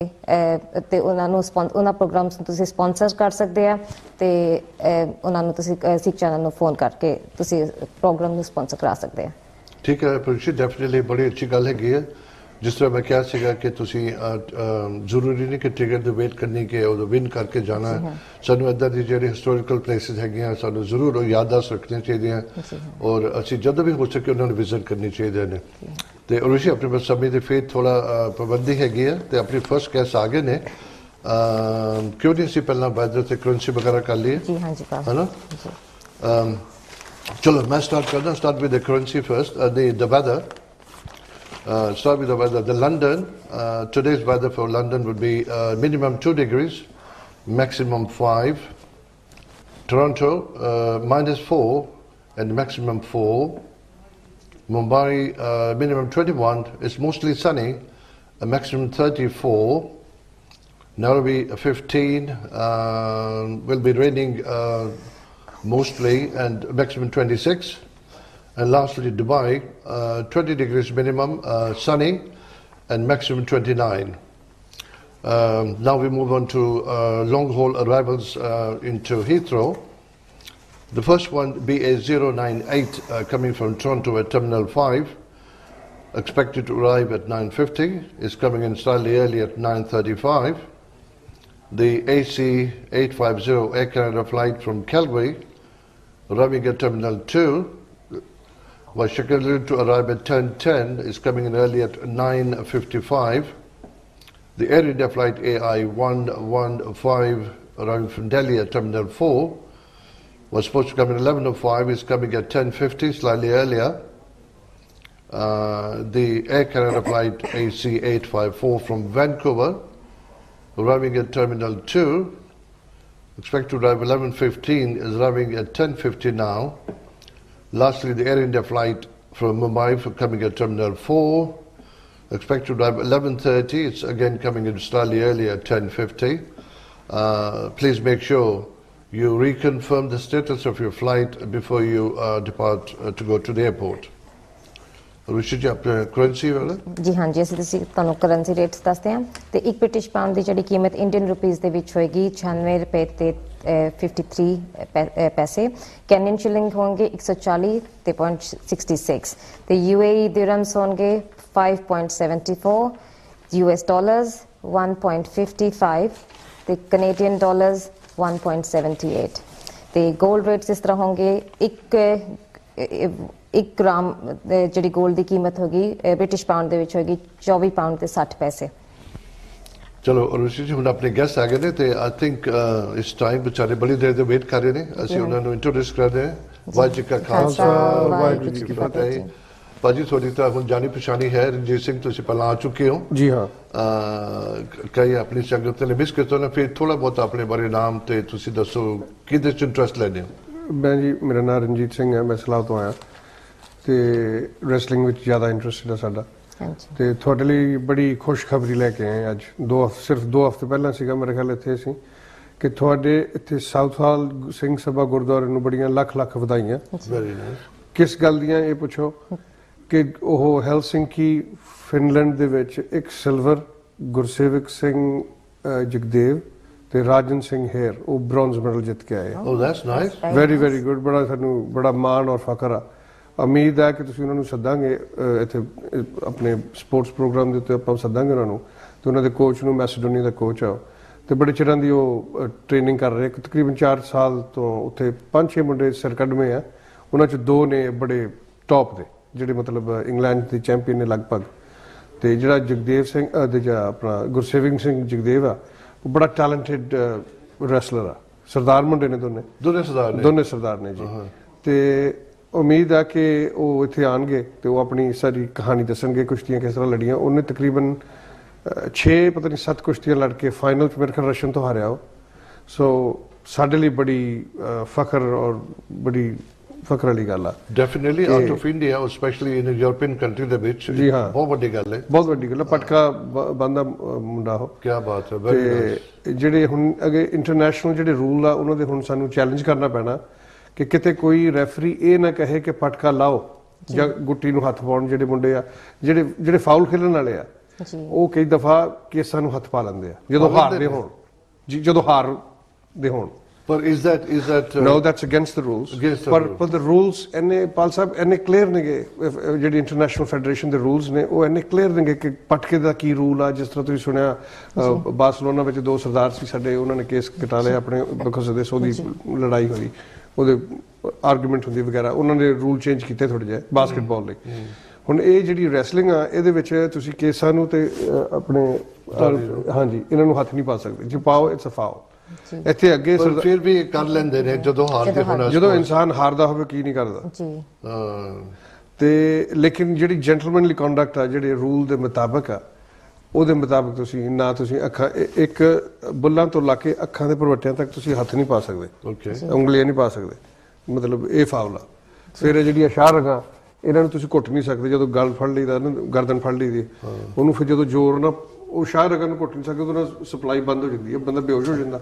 ਤੇ ਉਹਨਾਂ ਪ੍ਰੋਗਰਾਮਸ ਨੂੰ ਤੁਸੀਂ ਸਪਾਂਸਰ ਕਰ ਸਕਦੇ ਆ ਤੇ ਉਹਨਾਂ ਨੂੰ ਤੁਸੀਂ ਸਿੱਖ ਚੈਨਲ ਨੂੰ ਫੋਨ ਕਰਕੇ ਤੁਸੀਂ ਪ੍ਰੋਗਰਾਮ ਨੂੰ ਸਪਾਂਸਰ ਕਰਾ ਸਕਦੇ ਆ। ਠੀਕ ਹੈ ਪ੍ਰਿੰਸ਼ੀ, ਡੈਫੀਨਿਟਲੀ ਬੜੀ ਅੱਛੀ ਗੱਲ ਹੈਗੀ ਹੈ। ਜਿਸ ਤਰ੍ਹਾਂ ਮੈਂ ਕਿਹਾ ਸੀਗਾ ਕਿ ਤੁਸੀਂ ਜ਼ਰੂਰੀ ਨਹੀਂ ਕਿ ਟਿਕਟ ਦੀ ਵੇਟ ਕਰਨੀ ਕਿ ਉਹ ਵਿਨ ਕਰਕੇ ਜਾਣਾ ਹੈ। ਸਾਨੂੰ ਇੱਦਾਂ ਦੀ ਜਿਹੜੇ ਹਿਸਟੋਰੀਕਲ ਪਲੇਸਿਸ ਹੈਗੀਆਂ ਸਾਨੂੰ ਜ਼ਰੂਰ ਉਹ ਯਾਦਦਾਸ਼ਤ ਰੱਖਣੀਆਂ ਚਾਹੀਦੀਆਂ ਔਰ ਅਸੀਂ ਜਦੋਂ ਵੀ ਹੋ ਸਕੇ ਉਹਨਾਂ ਨੂੰ ਵਿਜ਼ਿਟ ਕਰਨੀ ਚਾਹੀਦੇ ਨੇ। ਤੇ ਰਿਸ਼ੀ ਆਪਣੇ ਪਾਸ ਸਮੇਂ ਦੀ ਫੇਰ ਥੋੜਾ ਪਾਬੰਦੀ ਹੈਗੀ ਹੈ ਤੇ ਆਪਣੀ ਫਸਟ ਗੈਸਟ ਆ ਗਏ ਨੇ। ਕਿਉਂ ਨਹੀਂ ਅਸੀਂ ਪਹਿਲਾਂ ਵੈਦਰ ਤੇ ਕਰੰਸੀ ਵਗੈਰਾ ਕਰ ਲਈਏ? ਜੀ ਹਾਂਜੀ ਹੈ ਨਾ। ਚਲੋ ਮੈਂ ਸਟਾਰਟ ਕਰਦਾ। Start with the currency first. The weather, start with the weather. The London, today's weather for London would be minimum 2 degrees, maximum 5. Toronto, -4 and maximum 4. Mumbai, minimum 21. It's mostly sunny, a maximum 34. Nairobi, 15. Will be raining mostly and maximum 26. And lastly, Dubai, 20 degrees minimum, sunny, and maximum 29. Now we move on to long-haul arrivals into Heathrow. The first one, BA098, coming from Toronto at Terminal 5, expected to arrive at 9:50, is coming in slightly early at 9:35. The AC850 Air Canada flight from Calgary, arriving at Terminal 2, was scheduled to arrive at 10:10, is coming in early at 9:55. The Air India flight AI115 arriving from Delhi at Terminal 4 was supposed to come at 11:05, is coming at 10:50, slightly earlier. The Air Canada flight AC854 from Vancouver arriving at Terminal 2, expected to arrive 11:15, is arriving at 10:50 now. Lastly, the Air India flight from Mumbai coming at Terminal 4, expected to arrive 11:30. It's again coming in slightly earlier at 10:50. Please make sure you reconfirm the status of your flight before you depart to go to the airport. Rishi ji, apne currency wala? जी हाँ जी, ਅਸੀਂ ਤੁਹਾਨੂੰ currency rates ਦੱਸਦੇ ਹਾਂ। ਤੇ ਇੱਕ British pound ਦੀ ਜਿਹੜੀ ਕੀਮਤ Indian rupees ਦੇ ਵਿੱਚ ਹੋਏਗੀ 96 ਰੁਪਏ ਤੇ 53 ਪੈਸੇ। ਕੈਨੀਅਨ ਸ਼ਿਲਿੰਗ ਹੋਣਗੇ 140 ਤੇ 0.66 ਤੇ UAE ਦਿਰਹਮਸ ਹੋਣਗੇ 5.74, US ਡਾਲਰਸ 1.55 ਤੇ ਕੈਨੇਡੀਅਨ ਡਾਲਰਸ 1.78 ਤੇ 골ਡ ਰੇਟਸ ਇਸ ਤਰ੍ਹਾਂ ਹੋਣਗੇ। 1 ਗ੍ਰਾਮ ਜਿਹੜੀ 골ਡ ਦੀ ਕੀਮਤ ਹੋਗੀ ਬ੍ਰਿਟਿਸ਼ ਪਾਉਂਡ ਦੇ ਵਿੱਚ ਹੋਗੀ 24 ਪਾਉਂਡ ਤੇ 60 ਪੈਸੇ। ਚਲੋ ਰਿਸ਼ੀ ਜੀ, ਹੁਣ ਆਪਣੇ ਗੈਸਟ ਆ ਗਏ ਨੇ ਤੇ ਆਈ ਥਿੰਕ ਇਸ ਟਾਈਮ ਵਿਚਾਰੇ ਬੜੀ ਦੇਰ ਦੇ ਵੇਟ ਕਰ ਰਹੇ ਨੇ। ਅਸੀਂ ਉਹਨਾਂ ਨੂੰ ਇੰਟਰੋਡਿਊਸ ਕਰਦੇ ਹਾਂ। ਵਾਹਿਗੁਰੂ ਜੀ ਕਾ ਖਾਲਸਾ, ਵਾਹਿਗੁਰੂ ਜੀ ਕੀ ਫਤਿਹ। ਭਾਜੀ, ਤੁਹਾਡੀ ਤਾਂ ਹੁਣ ਜਾਣੀ ਪਛਾਣੀ ਹੈ ਰਣਜੀਤ ਸਿੰਘ, ਤੁਸੀਂ ਪਹਿਲਾਂ ਆ ਚੁੱਕੇ ਹੋ। ਜੀ ਹਾਂ। ਕਈ ਆਪਣੀ ਸੰਗਤ ਨੇ ਮਿਸ ਕੀਤਾ ਨਾ, ਫਿਰ ਥੋੜਾ ਬਹੁਤ ਆਪਣੇ ਬਾਰੇ ਨਾਮ ਤੇ ਤੁਸੀਂ ਦੱਸੋ ਕਿਹਦੇ ਚ ਇੰਟਰਸਟ ਲੈਂਦੇ ਹੋ? ਮੈਂ ਜੀ, ਮੇਰਾ ਨਾਮ ਰਣਜੀਤ ਸਿੰਘ ਹੈ, ਮੈਂ ਸਲਾਹ ਤੋਂ ਆਇਆ ਤੇ ਰੈਸਲਿੰਗ ਵਿੱਚ ਜ਼ਿਆਦਾ ਇੰਟਰਸਟ ਹੈ ਸਾਡਾ। ਤੇ ਤੁਹਾਡੇ ਲਈ ਬੜੀ ਖੁਸ਼ਖਬਰੀ ਲੈ ਕੇ ਆਏ ਅੱਜ। ਸਿਰਫ 2 ਹਫ਼ਤੇ ਪਹਿਲਾਂ ਸੀਗਾ ਮੇਰੇ ਖਿਆਲ ਇੱਥੇ ਅਸੀਂ ਕਿ ਤੁਹਾਡੇ ਇੱਥੇ ਸਾਊਥਹਾਲ ਸਿੰਘ ਸਭਾ ਗੁਰਦੁਆਰੇ ਨੂੰ ਬੜੀਆਂ ਲੱਖ ਲੱਖ ਵਧਾਈਆਂ। ਕਿਸ ਗੱਲ ਦੀਆਂ ਇਹ ਪੁੱਛੋ ਕਿ ਉਹ ਹੈਲਸਿੰਕੀ ਫਿਨਲੈਂਡ ਦੇ ਵਿੱਚ ਇੱਕ ਸਿਲਵਰ, ਗੁਰਸੇਵਕ ਸਿੰਘ ਜਗਦੇਵ ਤੇ ਰਾਜਨ ਸਿੰਘ ਹੇਰ ਉਹ ਬ੍ਰੌਂਜ਼ ਮੈਡਲ ਜਿੱਤ ਕੇ ਆਏ। Oh that's nice, very very good. ਬੜਾ ਸਾਨੂੰ ਬੜਾ ਮਾਣ ਔਰ ਫਖਰ ਆ। ਉਮੀਦ ਹੈ ਕਿ ਤੁਸੀਂ ਉਹਨਾਂ ਨੂੰ ਸੱਦਾਂਗੇ ਇੱਥੇ ਆਪਣੇ ਸਪੋਰਟਸ ਪ੍ਰੋਗਰਾਮ ਦੇ ਉੱਤੇ ਆਪਾਂ ਸੱਦਾਂਗੇ ਉਹਨਾਂ ਨੂੰ। ਤੇ ਉਹਨਾਂ ਦੇ ਕੋਚ ਨੂੰ, ਮੈਸੀਡੋਨੀਆ ਦਾ ਕੋਚ ਆ ਤੇ ਬੜੇ ਚਿਰਾਂ ਦੀ ਉਹ ਟ੍ਰੇਨਿੰਗ ਕਰ ਰਹੇ। ਤਕਰੀਬਨ 4 ਸਾਲ ਤੋਂ ਉੱਥੇ 5-6 ਮੁੰਡੇ ਸਰਕਡਮੇ ਆ। ਉਹਨਾਂ 'ਚ 2 ਨੇ ਬੜੇ ਟੌਪ ਦੇ ਜਿਹੜੇ ਮਤਲਬ ਇੰਗਲੈਂਡ ਦੇ ਚੈਂਪੀਅਨ ਨੇ ਲਗਭਗ। ਤੇ ਜਿਹੜਾ ਜਗਦੇਵ ਸਿੰਘ ਜਿਹੜਾ ਆਪਣਾ ਗੁਰਸੇਵਕ ਸਿੰਘ ਜਗਦੇਵ ਆ ਉਹ ਬੜਾ ਟੈਲੈਂਟਡ ਰੈਸਲਰ ਆ। ਸਰਦਾਰ ਮੁੰਡੇ ਨੇ ਦੋਨੇ ਸਰਦਾਰ ਨੇ ਜੀ। ਤੇ ਉਮੀਦ ਆ ਕਿ ਉਹ ਇੱਥੇ ਆਉਣਗੇ ਤੇ ਉਹ ਆਪਣੀ ਸਾਰੀ ਕਹਾਣੀ ਦੱਸਣਗੇ ਕੁਸ਼ਤੀਆਂ ਕਿਸ ਤਰ੍ਹਾਂ ਲੜੀਆਂ। ਉਹਨੇ ਤਕਰੀਬਨ 6 ਪਤਾ ਨਹੀਂ 7 ਕੁਸ਼ਤੀਆਂ ਲੜ ਕੇ ਫਾਈਨਲ 'ਚ ਮੇਰੇ ਖਿਆਲ ਰਸ਼ੀਅਨ ਤੋਂ ਹਾਰਿਆ ਉਹ। ਸੋ ਸਾਡੇ ਲਈ ਬੜੀ ਫਖਰ ਔਰ ਬੜੀ ਫਖਰ ਵਾਲੀ ਗੱਲ ਆ। Definitely out of India, specially in European country ਦੇ ਵਿੱਚ ਜੀ ਹਾਂ ਬਹੁਤ ਵੱਡੀ ਗੱਲ ਹੈ। ਬਹੁਤ ਵੱਡੀ ਗੱਲ ਹੈ। ਪਟਕਾ ਬੰਦਾ ਮੁੰਡਾ ਉਹ। ਕੀ ਬਾਤ ਹੈ। ਤੇ ਜਿਹੜੇ ਹੁਣ ਅੱਗੇ ਇੰਟਰਨੈਸ਼ਨਲ ਜਿਹੜੇ ਰੂਲ ਆ ਉਹਨਾਂ ਦੇ ਹੁਣ ਸਾਨੂੰ ਚੈਲੰਜ ਕਰਨਾ ਪੈਣਾ ਕਿ ਕਿਤੇ ਕੋਈ ਰੈਫਰੀ ਇਹ ਨਾ ਕਹੇ ਕਿ ਪਟਕਾ ਲਾਓ ਜਾਂ ਗੁੱਟੀ ਨੂੰ ਹੱਥ ਪਾਉਣ। ਜਿਹੜੇ ਮੁੰਡੇ ਆ ਜਿਹੜੇ ਫਾਉਲ ਖੇਲਣ ਵਾਲੇ ਆ ਉਹ ਕਈ ਦਫਾ ਕੇਸਾਂ ਨੂੰ ਹੱਥ ਪਾ ਲੈਂਦੇ ਆ ਜਦੋਂ ਹਾਰਦੇ ਹੋਣ ਜੀ, ਜਦੋਂ ਹਾਰਦੇ ਹੋਣ। But is that no, that's against the rules. But the rules ਇੰਨੇ ਪਾਲ ਸਾਹਿਬ ਇੰਨੇ ਕਲੀਅਰ ਨੇਗੇ, ਜਿਹੜੀ ਇੰਟਰਨੈਸ਼ਨਲ ਫੈਡਰੇਸ਼ਨ ਦੇ ਰੂਲਸ ਨੇ ਉਹ ਇੰਨੇ ਕਲੀਅਰ ਨੇਗੇ ਕਿ ਪਟਕੇ ਦਾ ਕੀ ਰੂਲ ਆ। ਜਿਸ ਤਰ੍ਹਾਂ ਤੁਸੀਂ ਸੁਣਿਆ ਬਾਰਸਲੋਨਾ ਵਿੱਚ 2 ਸਰਦਾਰ ਸੀ ਸਾਡੇ, ਉਹਨਾਂ ਨੇ ਕੇਸ ਕਟਾ ਲਿਆ ਆਪਣੇ ਬਿਕੋਜ਼ ਦੇ ਉਹਦੀ ਲੜਾਈ ਹੋਈ, ਉਹਦੇ ਆਰਗੂਮੈਂਟ ਹੁੰਦੀ ਵਗੈਰਾ, ਉਹਨਾਂ ਨੇ ਰੂਲ ਚੇਂਜ ਕੀਤੇ ਥੋੜ੍ਹੇ ਜਿਹੇ ਬਾਸਕਟਬਾਲ ਲਈ। ਹੁਣ ਇਹ ਜਿਹੜੀ ਰੈਸਲਿੰਗ ਆ ਇਹਦੇ ਵਿੱਚ ਤੁਸੀਂ ਕੇਸਾਂ ਨੂੰ ਤੇ ਆਪਣੇ ਹਾਂਜੀ ਇਹਨਾਂ ਨੂੰ ਹੱਥ ਨਹੀਂ ਪਾ ਸਕਦੇ, ਜੇ ਪਾਓ ਇਟਸ ਅ ਫਾਉਲ। ਇੱਥੇ ਅੱਗੇ ਫਿਰ ਵੀ ਕਰ ਲੈਂਦੇ ਨੇ ਜਦੋਂ ਹਾਰਦੇ ਹੋਣਾ, ਜਦੋਂ ਇਨਸਾਨ ਹਾਰਦਾ ਹੋਵੇ ਕੀ ਨਹੀਂ ਕਰਦਾ ਜੀ। ਤੇ ਲੇਕਿਨ ਜਿਹੜੀ ਜੈਂਟਲਮੈਨਲੀ ਕੰਡਕਟ ਆ, ਜਿਹੜੇ ਰੂਲ ਦੇ ਮੁਤਾਬਕ ਆ, ਉਹਦੇ ਮੁਤਾਬਕ ਤੁਸੀਂ ਨਾ ਤੁਸੀਂ ਅੱਖਾਂ ਇੱਕ ਬੁੱਲਾਂ ਤੋਂ ਲਾ ਕੇ ਅੱਖਾਂ ਦੇ ਭਰਵੱਟਿਆਂ ਤੱਕ ਤੁਸੀਂ ਹੱਥ ਨਹੀਂ ਪਾ ਸਕਦੇ, ਉਂਗਲੀਆਂ ਨਹੀਂ ਪਾ ਸਕਦੇ, ਮਤਲਬ ਇਹ ਫਾਉਲ ਆ। ਫਿਰ ਜਿਹੜੀ ਇਸ਼ਾਰਾ ਇਹਨਾਂ ਨੂੰ ਤੁਸੀਂ ਘੁੱਟ ਨਹੀਂ ਸਕਦੇ, ਜਦੋਂ ਗਲ ਫੜ ਲਈਦਾ ਨਾ, ਗਰਦਨ ਫੜ ਲਈਦੀ ਉਹਨੂੰ, ਫਿਰ ਜਦੋਂ ਜ਼ੋਰ ਨਾ ਉਹ ਸ਼ਾਹ ਰਗਨ ਨੂੰ ਘੁੱਟ ਨਹੀਂ ਸਕਦੇ, ਉਹਦੇ ਨਾਲ ਸਪਲਾਈ ਬੰਦ ਹੋ ਜਾਂਦੀ ਹੈ, ਬੰਦਾ ਬੇਹੋਸ਼ ਹੋ ਜਾਂਦਾ,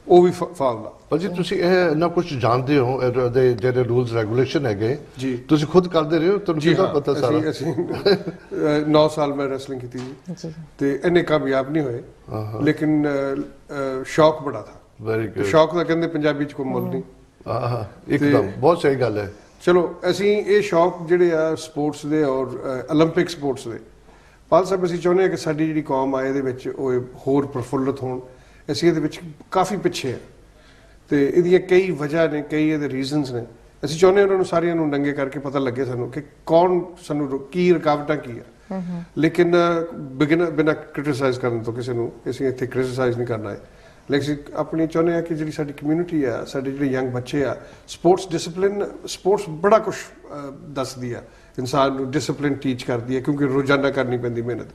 ਉਹ ਵੀ ਫਾਉਲ ਆ। ਪਰ ਜੀ ਤੁਸੀਂ ਇਹ ਨਾ ਕੁਝ ਜਾਣਦੇ ਹੋ ਇਹਦੇ ਜਿਹੜੇ ਰੂਲਸ ਰੈਗੂਲੇਸ਼ਨ ਹੈਗੇ ਜੀ, ਤੁਸੀਂ ਖੁਦ ਕਰਦੇ ਰਹੇ ਹੋ, ਤੁਹਾਨੂੰ ਕਿਹਦਾ ਪਤਾ ਸਾਰਾ? ਅਸੀਂ 9 ਸਾਲ ਮੈਂ ਰੈਸਲਿੰਗ ਕੀਤੀ ਜੀ ਤੇ ਇੰਨੇ ਕਾਮਯਾਬ ਨਹੀਂ ਹੋਏ, ਲੇਕਿਨ ਸ਼ੌਕ ਬੜਾ ਥਾ। Very good. ਸ਼ੌਕ ਦਾ ਕਹਿੰਦੇ ਪੰਜਾਬੀ ਚ ਕੋਈ ਮੁੱਲ ਨਹੀਂ। ਇੱਕਦਮ ਬਹੁਤ ਸਹੀ ਗੱਲ ਹੈ। ਚਲੋ ਅਸੀਂ ਇਹ ਸ਼ੌਕ ਜਿਹੜੇ ਆ ਸਪੋਰਟਸ ਦੇ ਔਰ 올림픽 ਸਪੋਰਟਸ ਦੇ, ਪਾਲ ਸਾਹਿਬ ਅਸੀਂ ਚਾਹੁੰਦੇ ਹਾਂ ਕਿ ਸਾਡੀ ਜਿਹੜੀ ਕੌਮ ਆ ਇਹਦੇ ਵਿੱਚ ਉਹ ਹੋਰ ਪ੍ਰਫੁੱਲਤ ਹੋਣ। ਅਸੀਂ ਇਹਦੇ ਵਿੱਚ ਕਾਫੀ ਪਿੱਛੇ ਆ ਤੇ ਇਹਦੀਆਂ ਕਈ ਵਜ੍ਹਾ ਨੇ, ਕਈ ਇਹਦੇ ਰੀਜ਼ਨਸ ਨੇ। ਅਸੀਂ ਚਾਹੁੰਦੇ ਹਾਂ ਉਹਨਾਂ ਨੂੰ ਸਾਰਿਆਂ ਨੂੰ ਨੰਗੇ ਕਰਕੇ ਪਤਾ ਲੱਗੇ ਸਾਨੂੰ ਕਿ ਕੌਣ ਸਾਨੂੰ ਕੀ ਰੁਕਾਵਟਾਂ ਕੀ ਆ। ਲੇਕਿਨ ਬਿਨਾਂ ਕ੍ਰਿਟਿਸਾਈਜ਼ ਕਰਨ ਤੋਂ ਕਿਸੇ ਨੂੰ ਅਸੀਂ ਇੱਥੇ ਕ੍ਰਿਟਿਸਾਈਜ਼ ਨਹੀਂ ਕਰਨਾ ਹੈ, ਲੇਕਿਨ ਆਪਣੀ ਚਾਹੁੰਦੇ ਹਾਂ ਕਿ ਜਿਹੜੀ ਸਾਡੀ ਕਮਿਊਨਿਟੀ ਆ, ਸਾਡੇ ਜਿਹੜੇ ਯੰਗ ਬੱਚੇ ਆ, ਸਪੋਰਟਸ ਡਿਸਪਲਿਨ, ਸਪੋਰਟਸ ਬੜਾ ਕੁਛ ਦੱਸਦੀ ਆ, ਇਨਸਾਨ ਨੂੰ ਡਿਸਪਲਿਨ ਟੀਚ ਕਰਦੀ ਹੈ, ਕਿਉਂਕਿ ਰੋਜ਼ਾਨਾ ਕਰਨੀ ਪੈਂਦੀ ਮਿਹਨਤ।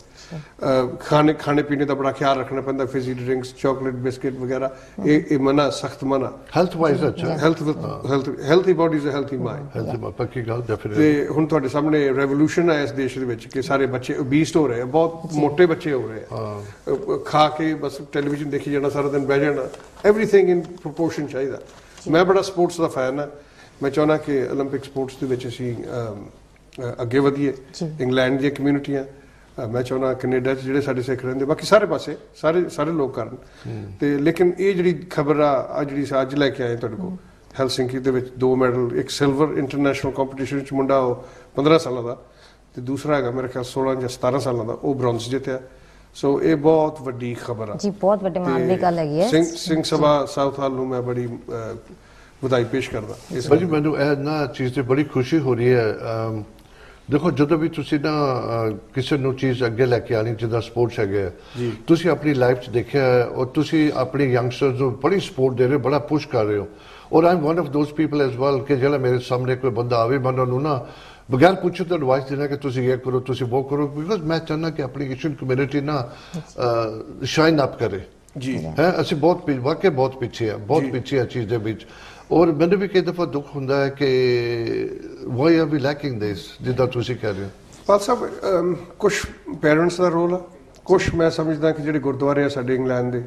ਖਾਣੇ ਪੀਣੇ ਦਾ ਬੜਾ ਖਿਆਲ ਰੱਖਣਾ ਪੈਂਦਾ, ਫਿਜ਼ੀ ਡਰਿੰਕਸ, ਚਾਕਲੇਟ, ਬਿਸਕਿਟ ਵਗੈਰਾ, ਇਹ ਮਨਾ, ਸਖਤ ਮਨਾ। ਹੈਲਥ ਵਾਈਜ਼ ਅੱਛਾ, healthy body is a healthy mind. ਪੱਕੀ ਗੱਲ ਡੈਫੀਨਿਟਲੀ। ਤੇ ਹੁਣ ਤੁਹਾਡੇ ਸਾਹਮਣੇ ਰੈਵੋਲੂਸ਼ਨ ਹੈ ਇਸ ਦੇਸ਼ ਦੇ ਵਿੱਚ ਕਿ ਸਾਰੇ ਬੱਚੇ ਓਬੀਸ ਹੋ ਰਹੇ ਆ, ਬਹੁਤ ਮੋਟੇ ਬੱਚੇ ਹੋ ਰਹੇ ਆ, ਖਾ ਕੇ ਬਸ ਟੈਲੀਵਿਜ਼ਨ ਦੇਖੀ ਜਾਣਾ, ਸਾਰਾ ਦਿਨ ਬਹਿ ਜਾਣਾ, ਐਵਰੀਥਿੰਗ ਇਨ ਪ੍ਰੋਪੋਰਸ਼ਨ ਚਾਹੀਦਾ। ਮੈਂ ਬੜਾ ਸਪੋਰਟਸ ਦਾ ਫੈਨ ਹਾਂ, ਮੈਂ ਚਾਹੁੰਦਾ ਕਿ 올림픽 ਸਪੋਰਟਸ ਦੇ ਵਿੱਚ ਅਸੀਂ ਅੱਗੇ ਵਧੀਏ। ਇੰਗਲੈਂਡ ਦੀਆਂ ਕਮਿਊਨਿਟੀਆਂ, ਮੈਂ ਚਾਹੁੰਦਾ ਕੈਨੇਡਾ 'ਚ ਜਿਹੜੇ ਸਾਡੇ ਸਿੱਖ ਰਹਿੰਦੇ, ਬਾਕੀ ਸਾਰੇ ਪਾਸੇ ਸਾਰੇ ਲੋਕ ਕਰਨ। ਤੇ ਲੇਕਿਨ ਇਹ ਜਿਹੜੀ ਖਬਰ ਆ ਜਿਹੜੀ ਅੱਜ ਲੈ ਕੇ ਆਏ ਤੁਹਾਡੇ ਕੋਲ, ਹੈਲਸਿੰਕੀ ਦੇ ਵਿੱਚ 2 ਮੈਡਲ, ਇੱਕ ਸਿਲਵਰ ਇੰਟਰਨੈਸ਼ਨਲ ਕੰਪੀਟੀਸ਼ਨ 'ਚ ਮੁੰਡਾ ਉਹ 15 ਸਾਲਾਂ ਦਾ, ਤੇ ਦੂਸਰਾ ਹੈਗਾ ਮੇਰੇ ਖਿਆਲ 16 ਜਾਂ 17 ਸਾਲਾਂ ਦਾ, ਉਹ ਬ੍ਰੌਂਜ਼ ਜਿੱਤਿਆ। ਸੋ ਇਹ ਬਹੁਤ ਵੱਡੀ ਖਬਰ ਆ ਜੀ, ਬਹੁਤ ਵੱਡੇ ਮਾਣ ਦੀ ਗੱਲ ਹੈਗੀ ਹੈ। ਸਿੰਘ ਸਭਾ ਸਾਊਥ ਹਾਲ ਨੂੰ ਮੈਂ ਬੜੀ ਵਧਾਈ ਪੇਸ਼ ਕਰਦਾ। ਭਾਜੀ ਮੈਨੂੰ ਇਹ ਨਾ ਚੀਜ਼ ਤੇ ਬੜੀ ਖੁਸ਼ੀ ਹੋ ਰਹੀ ਹੈ। ਦੇਖੋ ਜਦੋਂ ਵੀ ਤੁਸੀਂ ਨਾ ਕਿਸੇ ਨੂੰ ਚੀਜ਼ ਅੱਗੇ ਲੈ ਕੇ ਆਣੀ, ਜਿੱਦਾਂ ਸਪੋਰਟਸ ਹੈਗੇ, ਤੁਸੀਂ ਆਪਣੀ ਲਾਈਫ 'ਚ ਦੇਖਿਆ ਔਰ ਤੁਸੀਂ ਆਪਣੇ ਯੰਗਸਟਰਸ ਨੂੰ ਬੜੀ ਸਪੋਰਟ ਦੇ ਰਹੇ ਹੋ, ਬੜਾ ਪੁਸ਼ ਕਰ ਰਹੇ ਹੋ। ਔਰ ਆਈ am one of those people as well ਕਿ ਜਿਹੜਾ ਮੇਰੇ ਸਾਹਮਣੇ ਕੋਈ ਬੰਦਾ ਆਵੇ, ਮੈਂ ਉਹਨਾਂ ਨੂੰ ਨਾ ਬਗੈਰ ਪੁੱਛੇ ਤਾਂ ਐਡਵਾਈਸ ਦੇਣਾ ਕਿ ਤੁਸੀਂ ਇਹ ਕਰੋ, ਤੁਸੀਂ ਉਹ ਕਰੋ, ਬਿਕੋਜ਼ ਮੈਂ ਚਾਹੁੰਦਾ ਕਿ ਆਪਣੀ ਏਸ਼ੀਅਨ ਕਮਿਊਨਿਟੀ ਨਾ ਸ਼ਾਈਨ ਅਪ ਕਰੇ ਜੀ। ਹੈ ਅਸੀਂ ਬਹੁਤ ਵਾਕਿਆ ਬਹੁਤ ਪਿੱਛੇ ਆ, ਬਹੁਤ ਪਿੱਛੇ ਆ ਚੀਜ਼ ਦੇ ਵਿੱਚ। ਔਰ ਮੈਨੂੰ ਵੀ ਕਈ ਦਫਾ ਦੁੱਖ ਹੁੰਦਾ ਹੈ ਕਿ ਵਾਈ ਆਰ ਵੀ ਲੈਕਿੰਗ ਦਿਸ, ਜਿੱਦਾਂ ਤੁਸੀਂ ਕਹਿ ਰਹੇ ਹੋ। ਪਾਲ ਸਾਹਿਬ ਕੁਛ ਪੇਰੈਂਟਸ ਦਾ ਰੋਲ ਆ, ਕੁਛ ਮੈਂ ਸਮਝਦਾ ਕਿ ਜਿਹੜੇ ਗੁਰਦੁਆਰੇ ਆ ਸਾਡੇ ਇੰਗਲੈਂਡ ਦੇ,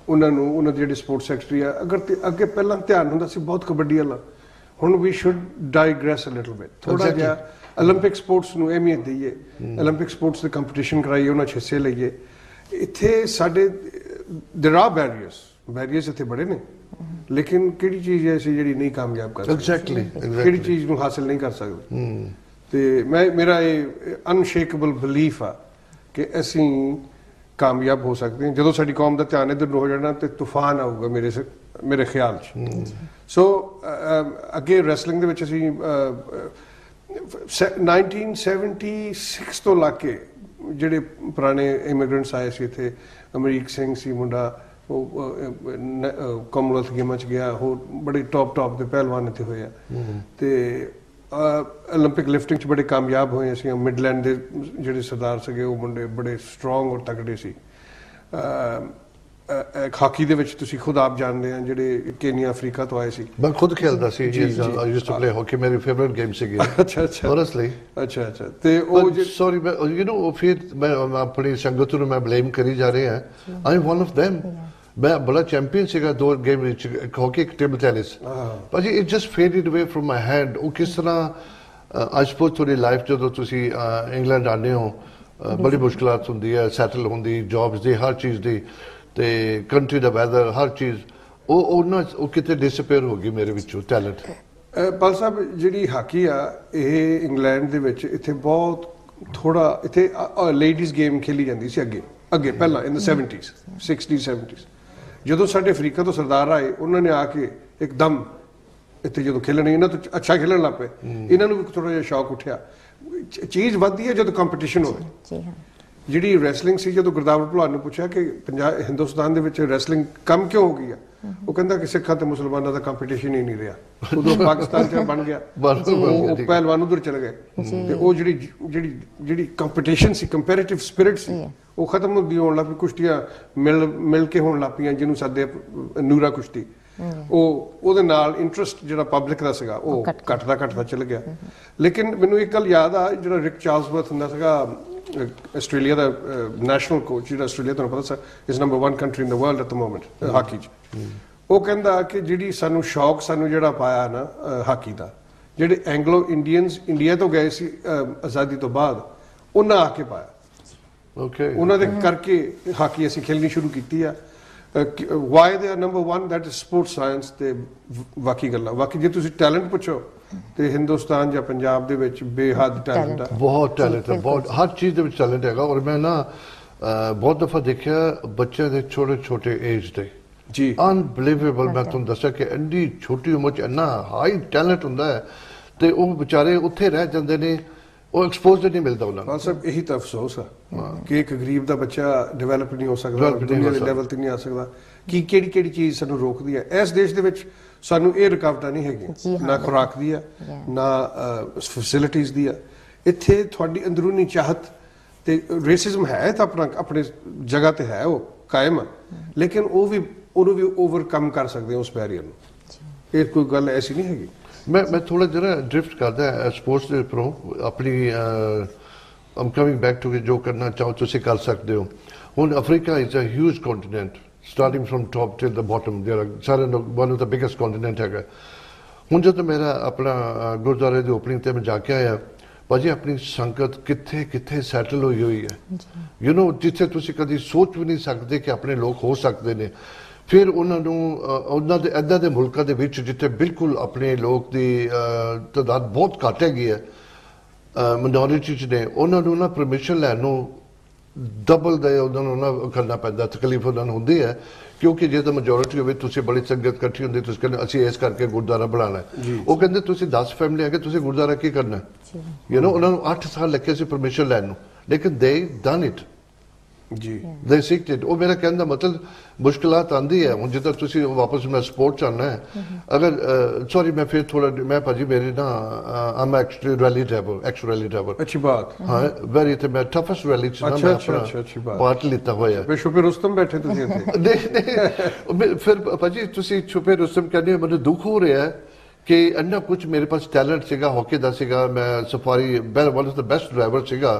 ਉਹਨਾਂ ਦੀ ਜਿਹੜੀ ਸਪੋਰਟਸ ਸੈਕਟਰੀ ਆ, ਅਗਰ ਅੱਗੇ ਪਹਿਲਾਂ ਧਿਆਨ ਹੁੰਦਾ ਸੀ ਬਹੁਤ ਕਬੱਡੀ ਵਾਲਾ, ਹੁਣ we should digress a little bit, ਥੋੜਾ ਜਿਹਾ 올림픽 ਸਪੋਰਟਸ ਨੂੰ ਅਹਿਮੀਅਤ ਦਈਏ, 올림픽 ਸਪੋਰਟਸ ਦੇ ਕੰਪੀਟੀਸ਼ਨ ਕਰਾਈਏ, ਉਹਨਾਂ 'ਚ ਹਿੱਸੇ ਲਈਏ। ਇੱਥੇ ਸਾਡੇ ਦੇਰ ਆਰ ਬੈਰੀਅਰਸ ਇੱਥੇ ਬੜੇ ਨੇ, ਲੇਕਿਨ ਕਿਹੜੀ ਚੀਜ਼ ਐਸੀ ਜਿਹੜੀ ਨਹੀਂ ਕਾਮਯਾਬ ਕਰ ਸਕਦੀ, ਕਿਹੜੀ ਚੀਜ਼ ਨੂੰ ਹਾਸਿਲ ਨਹੀਂ ਕਰ ਸਕਦੇ। ਤੇ ਮੇਰਾ ਇਹ ਅਨਸ਼ੇਕੇਬਲ ਬਿਲੀਫ ਆ ਕਿ ਅਸੀਂ ਕਾਮਯਾਬ ਹੋ ਸਕਦੇ ਹਾਂ ਜਦੋਂ ਸਾਡੀ ਕੌਮ ਦਾ ਧਿਆਨ ਇੱਧਰ ਨੂੰ ਹੋ ਜਾਣਾ ਤੇ ਤੂਫਾਨ ਆਊਗਾ ਮੇਰੇ ਖਿਆਲ 'ਚ। ਸੋ ਅੱਗੇ ਰੈਸਲਿੰਗ ਦੇ ਵਿੱਚ ਅਸੀਂ 1976 ਤੋਂ ਲਾ ਕੇ ਜਿਹੜੇ ਪੁਰਾਣੇ ਇਮੀਗ੍ਰੈਂਟਸ ਆਏ ਸੀ ਇੱਥੇ, ਅਮਰੀਕ ਸਿੰਘ ਸੀ ਮੁੰਡਾ, ਉਹ ਕਾਮਨਵੈਲਥ ਗੇਮਾਂ 'ਚ ਗਿਆ, ਹੋਰ ਬੜੇ ਟੌਪ ਦੇ ਪਹਿਲਵਾਨ ਇੱਥੇ ਹੋਏ ਆ। ਤੇ 올림픽 ਲਿਫਟਿੰਗ 'ਚ ਬੜੇ ਕਾਮਯਾਬ ਹੋਏ ਅਸੀਂ। ਮਿਡਲੈਂਡ ਦੇ ਜਿਹੜੇ ਸਰਦਾਰ ਸੀਗੇ ਉਹ ਮੁੰਡੇ ਬੜੇ ਸਟਰੋਂਗ ਔਰ ਤਕੜੇ ਸੀ। ਹਾਕੀ ਦੇ ਵਿੱਚ ਤੁਸੀਂ ਖੁਦ ਆਪ ਜਾਣਦੇ ਆ, ਜਿਹੜੇ ਕੇਨੀਆ ਅਫਰੀਕਾ ਤੋਂ ਆਏ ਸੀ। ਮੈਂ ਖੁਦ ਖੇਡਦਾ ਸੀ, ਆਈ ਯੂਜ਼ਡ ਟੂ ਪਲੇ ਹਾਕੀ, ਮੇਰੀ ਫੇਵਰਿਟ ਗੇਮ ਸੀਗੀ। ਅੱਛਾ honestly ਅੱਛਾ ਤੇ ਉਹ ਸੌਰੀ ਯੂ نو ਫਿਰ ਮੈਂ ਆਪਣੀ ਸੰਗਤ ਨੂੰ ਮੈਂ ਬਲੇਮ ਕਰੀ ਜਾ ਰਿਹਾ, I am one of them। ਮੈਂ ਬੜਾ ਚੈਂਪੀਅਨ ਸੀਗਾ 2 ਗੇਮ ਵਿੱਚ, ਹਾਕੀ, ਟੇਬਲ ਟੈਨਿਸ, ਭਾਜੀ it just faded away from my hand. ਉਹ ਕਿਸ ਤਰ੍ਹਾਂ ਆਈ ਸਪੋਜ਼ ਤੁਹਾਡੀ ਲਾਈਫ ਜਦੋਂ ਤੁਸੀਂ ਇੰਗਲੈਂਡ ਆਉਂਦੇ ਹੋ, बड़ी मुश्किलात होंदी है सैटल होंदी जॉब्स दी हर चीज़ दी ते कंट्री दा वैदर हर चीज़ वो किते डिसअपेयर हो गई मेरे विचों टैलेंट। पाल साहब जी हाकी आ इंग्लैंड दे विच इत्थे बहुत थोड़ा इत्थे लेडीज़ गेम खेली जाती सी अगे अगे पहला in the 70s 60s 70s ਜਦੋਂ ਸਾਡੇ ਅਫਰੀਕਾ ਤੋਂ ਸਰਦਾਰ ਆਏ ਉਹਨਾਂ ਨੇ ਆ ਕੇ ਇੱਕਦਮ ਇੱਥੇ ਜਦੋਂ ਖੇਲਣ ਇਹਨਾਂ ਤੋਂ ਅੱਛਾ ਖੇਲਣ ਲੱਗ ਪਏ ਇਹਨਾਂ ਨੂੰ ਵੀ ਥੋੜਾ ਜਿਹਾ ਸ਼ੌਕ ਉੱਠਿਆ। ਚੀਜ਼ ਵੱਧਦੀ ਹੈ ਜਦੋਂ ਕੰਪੀਟੀਸ਼ਨ ਹੋਵੇ। ਜੀ ਹਾਂ ਜਿਹੜੀ ਰੈਸਲਿੰਗ ਸੀ ਜਦੋਂ ਗੁਰਦਾਵਰ ਭਲਵਾਨ ਨੂੰ ਪੁੱਛਿਆ ਕਿ ਹਿੰਦੁਸਤਾਨ ਦੇ ਵਿੱਚ ਰੈਸਲਿੰਗ ਕਮ ਕਿਉਂ ਹੋ ਗਈ ਆ ਉਹ ਕਹਿੰਦਾ ਕਿ ਸਿੱਖਾਂ ਤੇ ਮੁਸਲਮਾਨਾਂ ਦਾ ਕੰਪੀਟੀਸ਼ਨ ਹੀ ਨਹੀਂ ਰਿਹਾ। ਉਦੋਂ ਪਾਕਿਸਤਾਨ ਚ ਬਣ ਗਿਆ ਉਹ ਪਹਿਲਵਾਨ ਉਧਰ ਚਲੇ ਗਏ ਤੇ ਉਹ ਜਿਹੜੀ ਕੰਪੀਟੀਸ਼ਨ ਸੀ ਕੰਪੈਰੀਟਿਵ ਸਪਿਰਿਟ ਸੀ ਉਹ ਖਤਮ ਹੁੰਦੀ ਹੋਣ ਲੱਗ ਪਈ। ਕੁਸ਼ਤੀਆਂ ਮਿਲ ਕੇ ਹੋਣ ਲੱਗ ਪਈਆਂ ਜਿਹਨੂੰ ਸਾਡੇ ਨੂਰਾ ਕੁਸ਼ਤੀ ਉਹਦੇ ਨਾਲ ਇੰਟਰਸਟ ਜਿਹੜਾ ਪਬਲਿਕ ਦਾ ਸੀਗਾ ਉਹ ਘਟਦਾ ਚਲ ਗਿਆ। ਲੇਕਿਨ ਮੈਨੂੰ ਇੱਕ ਗੱਲ ਯਾਦ ਆ ਜਿਹੜਾ ਰਿਕ ਚਾਰਲਸਵਰਥ ਹੁੰਦਾ ਸੀਗਾ ਆਸਟ੍ਰੇਲੀਆ ਦਾ ਨੈਸ਼ਨਲ ਕੋਚ ਜਿਹੜਾ ਆਸਟ੍ਰੇਲੀਆ ਤੁਹਾਨੂੰ ਪਤਾ ਇਸ number 1 country in the world at the moment hockey 'ਚ ਉਹ ਕਹਿੰਦਾ ਕਿ ਜਿਹੜੀ ਸਾਨੂੰ ਸ਼ੌਕ ਸਾਨੂੰ ਜਿਹੜਾ ਪਾਇਆ ਨਾ ਹਾਕੀ ਦਾ ਜਿਹੜੇ ਐਂਗਲੋ ਇੰਡੀਅਨਸ ਇੰਡੀਆ ਤੋਂ ਗਏ ਸੀ ਆਜ਼ਾਦੀ ਤੋਂ ਬਾਅਦ ਉਹਨਾਂ ਆ ਕੇ ਪਾਇਆ। ਉਹਨਾਂ ਦੇ ਕਰਕੇ ਹਾਕੀ ਅਸੀਂ ਖੇਲਣੀ ਸ਼ੁਰੂ ਕੀਤੀ ਆ। Why they are number 1 that is sports science ਤੇ ਬਾਕੀ ਗੱਲਾਂ ਬਾਕੀ ਜੇ ਤੁਸੀਂ ਟੈਲੈਂਟ ਪੁੱਛੋ ਤੇ ਹਿੰਦੁਸਤਾਨ ਜਾਂ ਪੰਜਾਬ ਦੇ ਵਿੱਚ ਬੇਹੱਦ ਟੈਲੈਂਟ ਆ ਬਹੁਤ ਟੈਲੈਂਟ ਹੈ ਬਹੁਤ ਹਰ ਚੀਜ਼ ਦੇ ਵਿੱਚ ਟੈਲੈਂਟ ਹੈਗਾ। ਔਰ ਮੈਂ ਨਾ ਬਹੁਤ ਦਫਾ ਦੇਖਿਆ ਬੱਚਿਆਂ ਦੇ ਛੋਟੇ ਏਜ ਦੇ ਜੀ ਅਨਬਲੀਵੇਬਲ ਮੈਂ ਤੁਹਾਨੂੰ ਦੱਸਿਆ ਕਿ ਇੰਨੀ ਛੋਟੀ ਉਮਰ 'ਚ ਇੰਨਾ ਹਾਈ ਟੈਲੈਂਟ ਹੁੰਦਾ ਹੈ ਤੇ ਉਹ ਵਿਚਾਰੇ ਉੱਥੇ ਰਹਿ ਜਾਂਦੇ ਨੇ ਉਹ ਐਕਸਪੋਜ਼ਰ ਨਹੀਂ ਮਿਲਦਾ ਉਹਨਾਂ ਨੂੰ। ਸਭ ਇਹੀ ਤਾਂ ਅਫਸੋਸ ਆ ਕਿ ਇੱਕ ਗਰੀਬ ਦਾ ਬੱਚਾ ਡਿਵੈਲਪ ਨਹੀਂ ਹੋ ਸਕਦਾ ਦੁਨੀਆ ਦੇ ਲੈਵਲ ਤੇ ਨਹੀਂ ਆ ਸਕਦਾ ਕਿ ਕਿਹੜੀ ਚੀਜ਼ ਸਾਨੂੰ ਰੋਕਦੀ ਹੈ। ਇਸ ਦੇਸ਼ ਦੇ ਵਿੱਚ ਸਾਨੂੰ ਇਹ ਰੁਕਾਵਟਾਂ ਨਹੀਂ ਹੈਗੀਆਂ ਨਾ ਖੁਰਾਕ ਦੀ ਆ ਨਾ ਫੈਸਿਲਿਟੀਜ਼ ਦੀ ਆ। ਇੱਥੇ ਤੁਹਾਡੀ ਅੰਦਰੂਨੀ ਚਾਹਤ ਤੇ ਰੇਸਿਜ਼ਮ ਹੈ ਤਾਂ ਆਪਣੇ ਜਗ੍ਹਾ ਤੇ ਹੈ ਉਹ ਕਾਇਮ ਆ ਲੇਕਿਨ ਉਹਨੂੰ ਵੀ ਓਵਰਕਮ ਕਰ ਸਕਦੇ ਉਸ ਬੈਰੀਅਰ ਨੂੰ। ਇਹ ਕੋਈ ਗੱਲ ਐਸੀ ਨਹੀਂ ਹੈਗੀ। मैं थोड़ा जरा ड्रिफ्ट करता है स्पोर्ट्स के उपरों अपनी I'm coming back to जो करना चाहो तुसी कर सकते हो। हुन Africa is a huge continent starting from top till the bottom there are सारे one of the biggest continent है। हुन जब मेरा अपना गुरुद्वारे दी ओपनिंग ते मैं जाके आया भाजी अपनी संगत किथे सैटल हुई है यू नो जिथे तुसी कदी सोच भी नहीं सकते कि अपने लोग हो सकते ने। फिर उन्होंने इदा के मुल्कों के जिथे बिल्कुल अपने लोग की तादाद बहुत घट हैगी है मिनोरिटी ने उन्होंने ना परमिशन लैन डबल उन्होंने करना पैदा तकलीफ उन्होंने होंगी है क्योंकि जो तो मेजोरिटी हो बड़ी संगत इकट्ठी होंगी असं इस करके गुरुद्वारा बनाना है वो कहते 10 फैमिली है कि गुरुद्वारा की करना यू नो उन्होंने 8 साल लगे से परमिशन लैन लेकिन दे डन इट जी दे सीक्ड वो मेरा कहने का मतलब मुश्किलात आंदी है हुन जिद्दां तुसी वापस मैं स्पोर्ट चाहना है अगर सॉरी मैं फिर थोड़ा मैं भाजी मेरी ना I am actually rally driver अच्छी बात हां वेरी थे मैं टफेस्ट रैली च ना मैं अच्छी बात पार्ट लेता होया मैं छुपे रुस्तम बैठे तुसी इत्थे नहीं फिर भाजी तुसी छुपे रुस्तम कहने मुझे दुख हो रहा है कि अन्ना कुछ मेरे पास टैलेंट सीगा हॉकी दा सीगा मैं Safari one of the best driver सीगा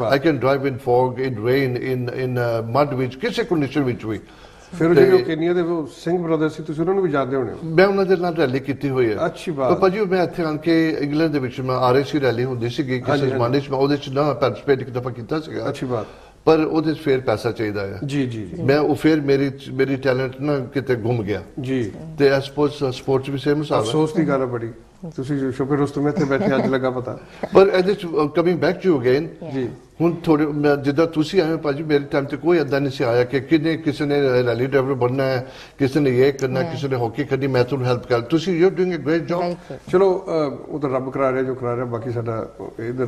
I can drive in fog in rain in mud which किसी कंडीशन विच भी। फिर जो केनिया दे वो सिंह ब्रदर्स ਸੀ ਤੁਸੀਂ ਉਹਨਾਂ ਨੂੰ ਵੀ ਜਾਣਦੇ ਹੋਣੇ ਹੋ। ਮੈਂ ਉਹਨਾਂ ਦੇ ਨਾਲ ਰੈਲੀ ਕੀਤੀ ਹੋਈ ਹੈ। ਅੱਛੀ ਬਾਤ। ਤਾਂ ਭਾਜੀ ਮੈਂ ਇੱਥੇ ਆਣ ਕੇ ਇੰਗਲੈਂਡ ਦੇ ਵਿੱਚ ਮੈਂ ਆਰਏਸੀ ਰੈਲੀ ਹੁੰਦੀ ਸੀਗੀ ਕਿਸੇ ਜ਼ਮਾਨੇ 'ਚ ਮੈਂ ਉਹਦੇ 'ਚ ਨਾ ਪਾਰਟਿਸਿਪੇਟ ਇੱਕ ਦਫਾ ਕੀਤਾ ਸੀਗਾ। ਅੱਛੀ ਬਾਤ। पर ਉਹਦੇ 'ਚ ਫਿਰ ਪੈਸਾ ਚਾਹੀਦਾ ਹੈ ਜੀ ਮੈਂ ਉਹ ਫਿਰ ਮੇਰੀ ਟੈਲੈਂਟ ਨਾ ਕਿਤੇ ਗੁੰਮ ਗਿਆ ਜੀ ਤੇ ਆਈ ਸਪੋਜ਼ ਸਪੋਰਟਸ ਵੀ ਸੇਮ ਹਿਸਾਬ ਹੈ। ਅਫਸੋਸ ਦੀ ਗੱਲ ਹੈ ਬੜੀ ਤੁਸੀਂ ਸ਼ੁਕਰ ਰੁਸਤਮ ਇੱਥੇ ਬੈਠੇ ਅੱਜ ਲੱਗਾ ਪਤਾ ਪਰ ਇਹਦੇ 'ਚ ਕਮਿੰਗ ਬੈਕ ਟੂ ਅਗੇਨ ਜੀ ਹੁਣ ਥੋੜੇ ਜਿੱਦਾਂ ਤੁਸੀਂ ਆਏ ਭਾਜੀ ਮੇਰੇ ਟਾਈਮ ਤੇ ਕੋਈ ਏਦਾਂ ਨਹੀਂ ਸੀ ਆਇਆ ਕਿ ਕਿਸੇ ਨੇ ਰੈਲੀ ਡਰਾਈਵਰ ਬਣਨਾ ਹੈ ਕਿਸੇ ਨੇ ਇਹ ਕਰਨਾ ਕਿਸੇ ਨੇ ਹਾਕੀ ਕਰਨੀ ਮੈਂ ਤੁਹਾਨੂੰ ਹੈਲਪ ਕਰ ਤੁਸੀਂ you doing a great job. ਚਲੋ ਉਹ ਤਾਂ ਰੱਬ ਕਰਾ ਰਿਹਾ ਜੋ ਕਰਾ ਰਿਹਾ ਬਾਕੀ ਸਾਡਾ ਇਧਰ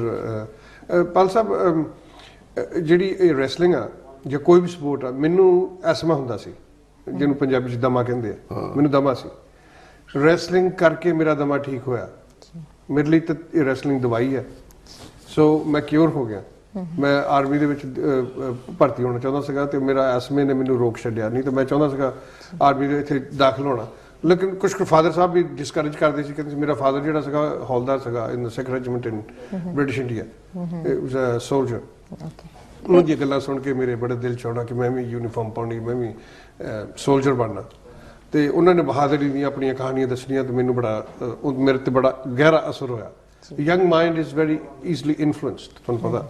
ਪਾਲ ਸਾਹਿਬ ਜਿਹੜੀ ਇਹ ਰੈਸਲਿੰਗ ਆ ਜਾਂ ਕੋਈ ਵੀ ਸਪੋਰਟ ਆ ਮੈਨੂੰ ਐਸਮਾ ਹੁੰਦਾ ਸੀ ਜਿਹਨੂੰ ਪੰਜਾਬੀ 'ਚ ਦਮਾ ਕਹਿੰਦੇ ਆ ਮੈਨੂੰ ਦਮਾ ਸੀ ਰੈਸਲਿੰਗ ਕਰਕੇ ਮੇਰਾ ਦਮਾ ਠੀਕ ਹੋਇਆ ਮੇਰੇ ਲਈ ਤਾਂ ਇਹ ਰੈਸਲਿੰਗ ਦਵਾਈ ਹੈ ਸੋ ਮੈਂ ਕਿਉਰ ਹੋ ਗਿਆ ਮੈਂ ਆਰਮੀ ਦੇ ਵਿੱਚ ਭਰਤੀ ਹੋਣਾ ਚਾਹੁੰਦਾ ਸੀਗਾ ਤੇ ਮੇਰਾ ਐਸਮੇ ਨੇ ਮੈਨੂੰ ਰੋਕ ਛੱਡਿਆ ਨਹੀਂ ਤਾਂ ਮੈਂ ਚਾਹੁੰਦਾ ਸੀਗਾ ਆਰਮੀ ਦੇ ਇੱਥੇ ਦਾਖਲ ਹੋਣਾ ਲੇਕਿਨ ਕੁਝ ਫਾਦਰ ਸਾਹਿਬ ਵੀ ਡਿਸਕਰੇਜ ਕਰਦੇ ਸੀ ਕਹਿੰਦੇ ਮੇਰਾ ਫਾਦਰ ਜਿਹੜਾ ਸੀਗਾ ਹੌਲਦਾਰ ਸੀਗਾ in the Sikh regiment in British India it was a soldier ਉਹਨਾਂ ਦੀਆਂ ਗੱਲਾਂ ਸੁਣ ਕੇ ਮੇਰੇ ਬੜੇ ਦਿਲ 'ਚ ਆਉਣਾ ਕਿ ਮੈਂ ਵੀ ਯੂਨੀਫਾਰਮ ਪਾਉਣੀ ਮੈਂ ਵੀ ਸੋਲਜਰ ਬਣਨਾ ਤੇ ਉਹਨਾਂ ਨੇ ਬਹਾਦਰੀ ਦੀਆਂ ਆਪਣੀਆਂ ਕਹਾਣੀਆਂ ਦੱਸਣੀਆਂ ਤੇ ਮੈਨੂੰ ਬੜਾ ਮੇਰੇ ਤੇ ਬੜਾ ਗਹਿਰਾ ਅਸਰ ਹੋਇਆ young mind is very easily influenced ਤੁਹਾਨੂੰ ਪਤਾ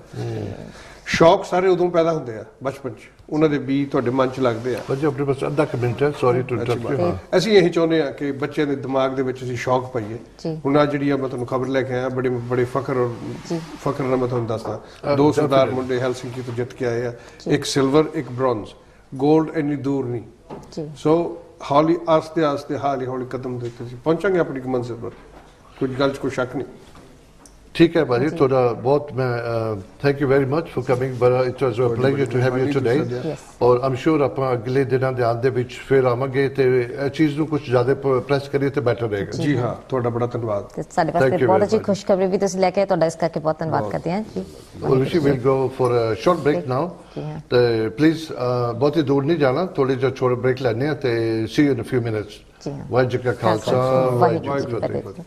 ਸ਼ੌਕ ਸਾਰੇ ਉਦੋਂ ਪੈਦਾ ਹੁੰਦੇ ਆ ਬਚਪਨ 'ਚ ਉਹਨਾਂ ਦੇ ਬੀ ਤੁਹਾਡੇ ਮਨ 'ਚ ਲੱਗਦੇ ਆ ਜੀ ਆਪਣੇ ਪਾਸ ਅੱਧਾ ਮਿੰਟ ਹੈ ਸੌਰੀ ਟੂ ਇੰਟਰਪਟ ਯੂ ਅਸੀਂ ਇਹੀ ਚਾਹੁੰਦੇ ਆ ਕਿ ਬੱਚਿਆਂ ਦੇ ਦਿਮਾਗ ਦੇ ਵਿੱਚ ਅਸੀਂ ਸ਼ੌਕ ਪਾਈਏ ਹੁਣ ਆ ਜਿਹੜੀ ਆ ਮੈਂ ਤੁਹਾਨੂੰ ਖਬਰ ਲੈ ਕੇ ਆਇਆ ਬੜੇ ਫਖਰ ਨਾਲ ਮੈਂ ਤੁਹਾਨੂੰ ਦੱਸਦਾ 2 ਸਰਦਾਰ ਮੁੰਡੇ ਹੈਲਸਿੰਕੀ ਤੋਂ ਜਿੱਤ ਕੇ ਆਏ ਆ ਇੱਕ ਸਿਲਵਰ ਇੱਕ ਬ੍ਰੌਂਜ਼ ਗੋਲਡ ਇੰਨੀ ਦੂਰ ਨਹੀਂ ਸੋ ਹੌਲੀ ਆਸਤੇ ਹੌਲੀ ਕਦਮ ਦੇ ਉੱਤੇ ਪਹੁੰਚਾਂਗੇ ਆਪਣੀ ਮੰਜ਼ਿਲ ਪਰ ਕੁਝ ਗੱਲ 'ਚ ਕੋਈ ਸ਼ੱਕ ਨਹੀਂ ठीक है भाजी थोड़ा बहुत मैं thank you very much for coming बड़ा it was a pleasure to have you today और आई एम श्योर ਆਪਾਂ ਅਗਲੇ ਦਿਨਾਂ ਦੇ ਆਉਣ ਦੇ ਵਿੱਚ ਫਿਰ ਆਵਾਂਗੇ ਤੇ ਇਹ ਚੀਜ਼ ਨੂੰ ਕੁਝ ਜ਼ਿਆਦਾ ਪ੍ਰੈਸ ਕਰੀਏ ਤੇ ਬੈਟਰ ਰਹੇਗਾ ਜੀ ਹਾਂ ਤੁਹਾਡਾ ਬੜਾ ਧੰਨਵਾਦ ਤੇ ਸਾਡੇ ਵਾਸਤੇ ਬਹੁਤ ਅੱਛੀ ਖੁਸ਼ਖਬਰੀ ਵੀ ਤੁਸੀਂ ਲੈ ਕੇ ਆਏ ਤੁਹਾਡਾ ਇਸ ਕਰਕੇ ਬਹੁਤ ਧੰਨਵਾਦ ਕਰਦੇ ਹਾਂ ਜੀ we will go for a short break now ਤੇ ਪਲੀਜ਼ ਬਹੁਤ ਹੀ ਦੂਰ ਨਹੀਂ ਜਾਣਾ ਥੋੜੀ ਜਿਹੀ ਛੋਟਾ ਬ੍ਰੇਕ ਲੈਣੇ ਆ ਤੇ see you in a few minutes Waheguru ji ਕਾ ਖਾਲਸਾ ਵਾਹਿਗੁਰੂ ਜੀ ਕੀ ਫਤਿਹ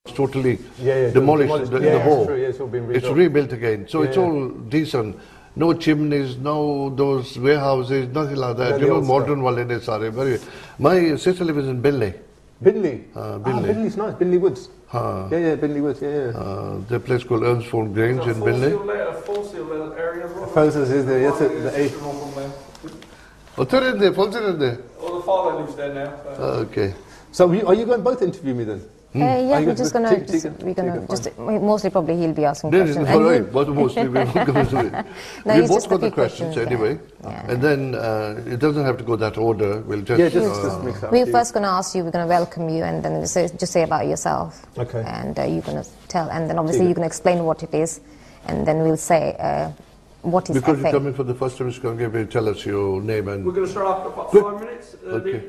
totally demolished the whole. It's rebuilt again. So it's all decent. No chimneys, no those warehouses, nothing like that. You know, modern wale ne sare. Very. My sister lives in Binley. Binley? Binley. Binley's nice. Binley Woods. Yeah, Binley Woods, The place called Ernsford Grange in Binley. Full seal area as well? Foses is there, yes. Oh, they're in there, Fulton in there? Well, the father lives there now. Okay. So are you going to both interview me then? Yeah, we're just gonna mostly probably he'll be asking questions. All right, but mostly we won't go into it. No, we both got the questions anyway, and then it doesn't have to go that order. We'll just just mix up. We're first gonna ask you. We're gonna welcome you, and then just say about yourself. Okay. And you're gonna tell, and then obviously you can explain what it is, and then we'll say what is Because FA? you're coming for the first time, it's going to tell us your name and... We're going to start after about 5 minutes. Okay.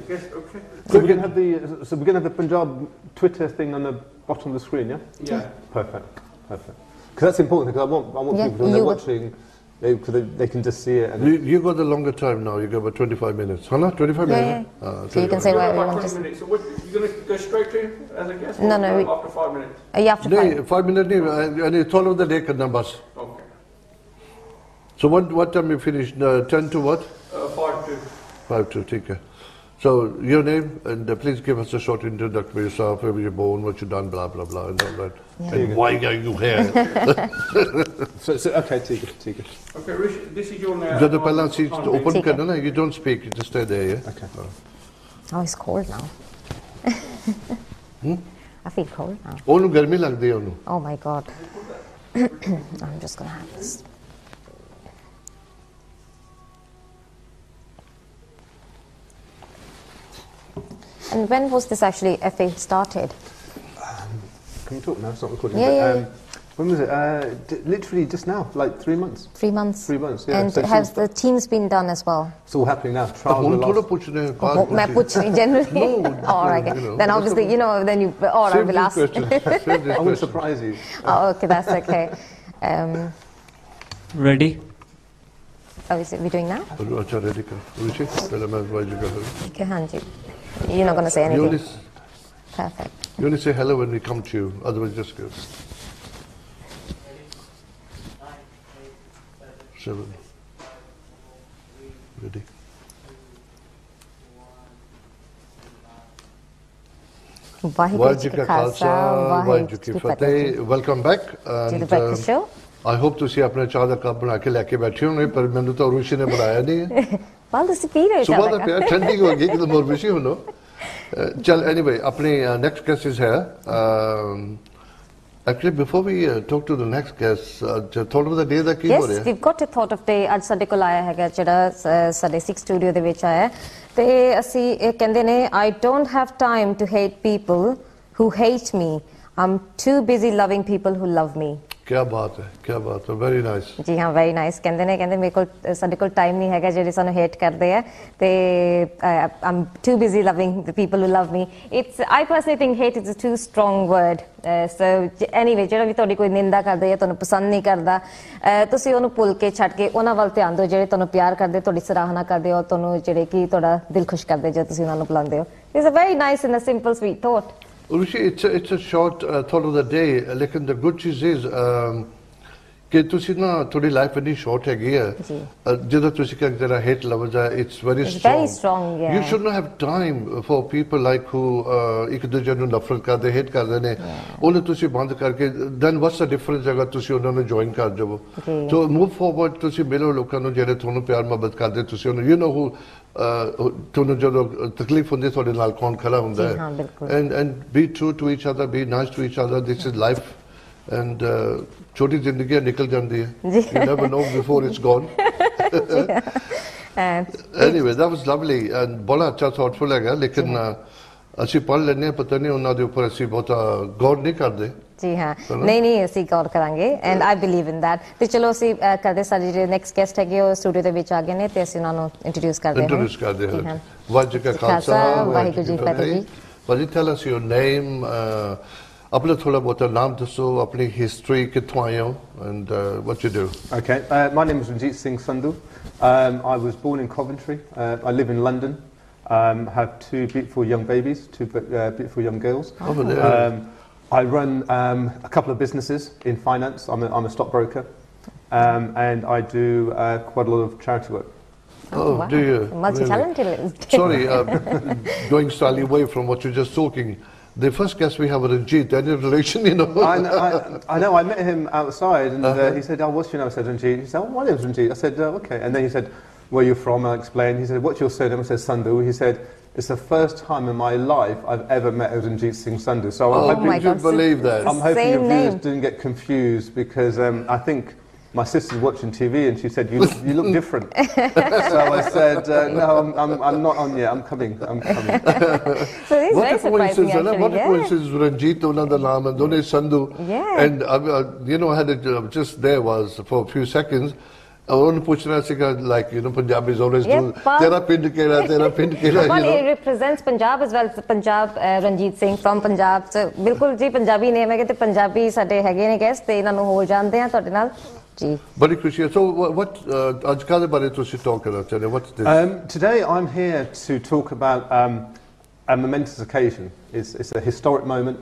Yes, okay. So we're going to have the Punjab Twitter thing on the bottom of the screen, yeah? Yeah. Perfect. Because that's important, because I want Yeah, people, when they're you- watching, because they can just see it. And You got the longer time now. You got about 25 minutes. Huh? 25 minutes? So you can say We've got whatever you about want 20 to say. minutes. So you're going to go straight to as a guest? No, or no, go after 5 minutes? You have to find. No, 5 minutes. And it's all of the day karna bas. Okay. So what time you finish? 10 to what? 5 to. 5 to, okay. So your name, and please give us a short introduction for yourself, where you're born, what you've done, blah, blah, blah, and all that. And why are you here? so okay, Tika. Okay, Rishi, this is your name. ਜਦੋਂ ਪਹਿਲਾਂ seats to open ਠੀਕ ਹੈ। ਕਰਨਾ ਨਾ, you don't speak, you just stay there, yeah? Okay. Oh, it's cold now. I feel cold now. ਉਹਨੂੰ ਗਰਮੀ ਲੱਗਦੀ ਹੈ ਉਹਨੂੰ। Oh my god. I'm just gonna have this. And when was this actually FA started? Can you talk now? It's not recording. Yeah, but, yeah. When was it? Literally just now, like 3 months. 3 months. 3 months, yeah. And So has since the teams been done as well? It's all happening now. Trials ਹੁਣ are ਥੋੜਾ last. ਪੁੱਛ ਰਹੇ Oh, मैं पूछ रही generally. No, All right. you know, Then obviously, you know, then you. All right, Save we'll this ask. question. Save this I'm going to question. surprise you. Oh, okay, that's okay. Ready? Oh, is it we doing now? अच्छा ready कर रुचि पहले मैं advise you कर Okay, Hanji. You're not going to say you anything. only Perfect. you only say hello when we come to you, otherwise just go 7 ready Waheguru ji का खालसा वाहिगुरु की फतेह welcome back to the and breakfast show. I hope ਤੁਸੀਂ ਆਪਣੇ ਚਾਹ ਦਾ cup ਬਣਾ ਕੇ ਲੈ ਕੇ ਬੈਠੇ ਹੋਣੇ ਪਰ ਮੈਨੂੰ ਤਾਂ ਰੁਚੀ ਨੇ ਬਣਾਇਆ ਨਹੀਂ ਹੈ Well, this is Peter. ਸੁਬਹ ਦਾ ਪਿਆ ਠੰਡੀ ਹੋ ਗਈ ਕਿ ਤਾਂ ਮੋਰ ਬਿਸ਼ੀ ਹੋਣੋ ਚਲ anyway ਆਪਣੀ next guest is here actually before we talk to the next guest thought of the day ਦਾ ਕੀ ਹੋ Yes, ਰਿਹਾ we've got a thought of day. ਅੱਜ ਸਾਡੇ ਕੋਲ ਆਇਆ ਹੈਗਾ ਜਿਹੜਾ ਸਾਡੇ 6 ਸਟੂਡੀਓ ਦੇ ਵਿੱਚ ਆਇਆ ਤੇ ਅਸੀਂ ਇਹ ਕਹਿੰਦੇ ਨੇ I don't have time to hate people who hate me. I'm too busy loving people who love me. ਕੀ ਬਾਤ ਹੈ very nice ਜੀ ਹਾਂ ਵੈਰੀ ਨਾਈਸ ਕਹਿੰਦੇ ਮੇਰੇ ਕੋਲ ਸਾਡੇ ਕੋਲ ਟਾਈਮ ਨਹੀਂ ਹੈਗਾ ਜਿਹੜੇ ਸਾਨੂੰ ਹੇਟ ਕਰਦੇ ਆ ਤੇ I'm too busy loving the people who love me. I personally think hate is a too strong word. So anyway ਜਿਹੜਾ ਵੀ ਤੁਹਾਡੀ ਕੋਈ ਨਿੰਦਾ ਕਰਦਾ ਜਾਂ ਤੁਹਾਨੂੰ ਪਸੰਦ ਨਹੀਂ ਕਰਦਾ ਤੁਸੀਂ ਉਹਨੂੰ ਭੁੱਲ ਕੇ ਛੱਡ ਕੇ ਉਹਨਾਂ ਵੱਲ ਧਿਆਨ ਦਿਓ ਜਿਹੜੇ ਤੁਹਾਨੂੰ ਪਿਆਰ ਕਰਦੇ ਤੁਹਾਡੀ ਸਰਾਹਨਾ ਕਰਦੇ ਔਰ ਤੁਹਾਨੂੰ ਜਿਹੜੇ ਕਿ ਤੁਹਾਡਾ ਦਿਲ ਖੁਸ਼ ਕਰਦੇ ਜੇ ਤੁਸੀਂ ਉਹਨਾਂ ਨੂੰ ਬੁਲਾਉਂਦੇ ਹੋ. It's a very nice and a simple sweet thought. Rishi, it's a short thought of the day. Lekin the good cheese is कि तुसी ना थोड़ी लाइफ इतनी शॉर्ट हैगी है जिधर तुसी का जरा hate levels है it's very strong. Yeah. You should not have time for people like who एक दूसरे ਨੂੰ ਨਫ਼ਰਤ ਕਰਦੇ hate ਕਰਦੇ ਨੇ ਉਹਨੂੰ ਤੁਸੀਂ ਬੰਦ ਕਰਕੇ then what's the difference ਅਗਰ ਤੁਸੀਂ ਉਹਨਾਂ ਨੂੰ join ਕਰ ਜਾਵੋ so move forward ਤੁਸੀਂ ਮਿਲੋ ਲੋਕਾਂ ਨੂੰ ਜਿਹੜੇ ਤੁਹਾਨੂੰ ਪਿਆਰ ਮੁਹੱਬਤ ਕਰਦੇ ਤੁਸੀਂ ਉਹਨੂੰ you know who ਤੁਹਾਨੂੰ ਜਦੋਂ ਤਕਲੀਫ ਹੁੰਦੀ ਤੁਹਾਡੇ ਨਾਲ ਕੌਣ ਖੜਾ ਹੁੰਦਾ ਹੈ and be true to each other be nice to each other this is life and छोटी जिंदगी निकल जाती है you never know before it's gone anyway that was lovely and बड़ा अच्छा thoughtful है लेकिन ਅਸੀਂ ਪੜ੍ਹ ਲੈਨੇ ਪਤਾ ਨਹੀਂ ਉਹਨਾਂ ਦੇ ਉੱਪਰ ਅਸੀਂ ਬਹੁਤਾ ਗੌਰ ਨਹੀਂ ਕਰਦੇ ਜੀ ਹਾਂ ਨਹੀਂ ਅਸੀਂ ਗੌਰ ਕਰਾਂਗੇ and I believe in that ਤੇ ਚਲੋ ਅਸੀਂ ਕਰਦੇ ਸਾਡੇ ਜਿਹੜੇ ਨੈਕਸਟ ਗੈਸਟ ਹੈਗੇ ਉਹ ਸਟੂਡੀਓ ਦੇ ਵਿੱਚ ਆ ਗਏ ਨੇ ਤੇ ਅਸੀਂ ਉਹਨਾਂ ਨੂੰ ਇੰਟਰੋਡਿਊਸ ਕਰਦੇ ਹਾਂ ਵਾਹਿਗੁਰੂ ਕਾ ਖਾਲਸਾ ਵਾਹਿਗੁਰੂ ਜੀ ਕੀ ਫਤਿਹ ਜੀ ਭਾਜੀ tell us your name अपना थोड़ा बहुत नाम दसो अपनी हिस्ट्री कितों आए हो and what you do Okay, my name is Ranjit Singh Sandhu. I was born in Coventry. I live in London. Have 2 beautiful young babies, 2 beautiful young girls. Over there. I run a couple of businesses in finance. I'm a stockbroker, and I do quite a lot of charity work. Oh, wow. Do you? Multi-talented. Sorry, going slightly away from what you're just talking. The first guest we have is Ranjit. Any relation, you know? I know. I met him outside, and he said, "Oh, what's your name?" I said, "Ranjit." He said, "Oh, my name's Ranjit." I said, "Okay." And then he said, "Where you from?" I explained. He said, "What's your surname?" I said, "Sandhu." He said, "It's the first time in my life I've ever met a Ranjit Singh Sandhu." So I'm hoping you believe that. I'm hoping your viewers didn't get confused because I think my sister's watching TV and she said, you look different. So I said, no, I'm not on yet. I'm coming. So it's very surprising, actually. What a coincidence, Ranjit, another naam, and Done Sandhu. Yeah. And, you know, I had it just there was for a few seconds. Like, you know, Punjabis always do. Tera pind kela, tera pind kela. Well, it represents Punjab as well. Punjab, Ranjit Singh from Punjab. So, बिल्कुल जी Punjabi name है कि पंजाबी साडे हैगे ने guest ते इन्हां नूं होर जानदे हां तुहाडे नाल जी. Badi khushi. So what आज कादे बारे तुसी talk करना चाहते? What's this? Today I'm here to talk about a momentous occasion. It's a historic moment.